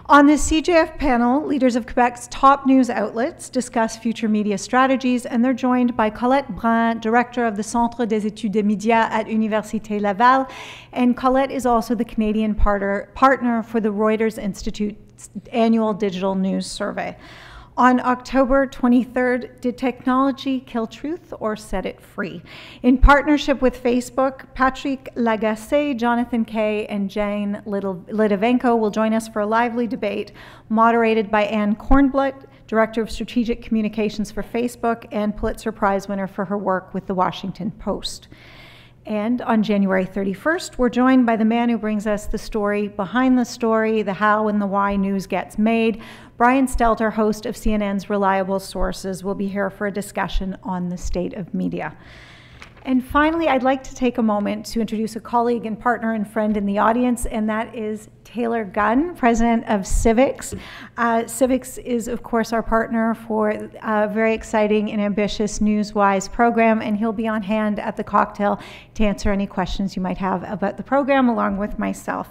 Speaker 11: On the CJF panel, leaders of Quebec's top news outlets discuss future media strategies, and they're joined by Colette Brun, director of the Centre des études des médias at Université Laval, and Colette is also the Canadian partner for the Reuters Institute's annual digital news survey. On October 23rd, did technology kill truth or set it free? In partnership with Facebook, Patrick Lagacé, Jonathan Kay, and Jane Lidovenko will join us for a lively debate moderated by Anne Kornbluth, Director of Strategic Communications for Facebook and Pulitzer Prize winner for her work with The Washington Post. And on January 31st, we're joined by the man who brings us the story behind the story, the how and the why news gets made. Brian Stelter, host of CNN's Reliable Sources, will be here for a discussion on the state of media. And finally, I'd like to take a moment to introduce a colleague and partner and friend in the audience, and that is Taylor Gunn, president of Civics. Civics is, of course, our partner for a very exciting and ambitious Newswise program, and he'll be on hand at the cocktail to answer any questions you might have about the program, along with myself.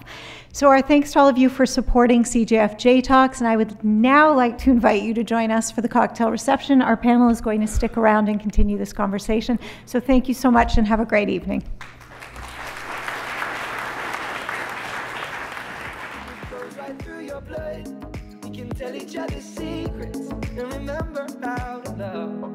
Speaker 11: So our thanks to all of you for supporting CJF Talks, and I would now like to invite you to join us for the cocktail reception. Our panel is going to stick around and continue this conversation. So thank you so much and have a great evening. Tell each other secrets and remember how to love.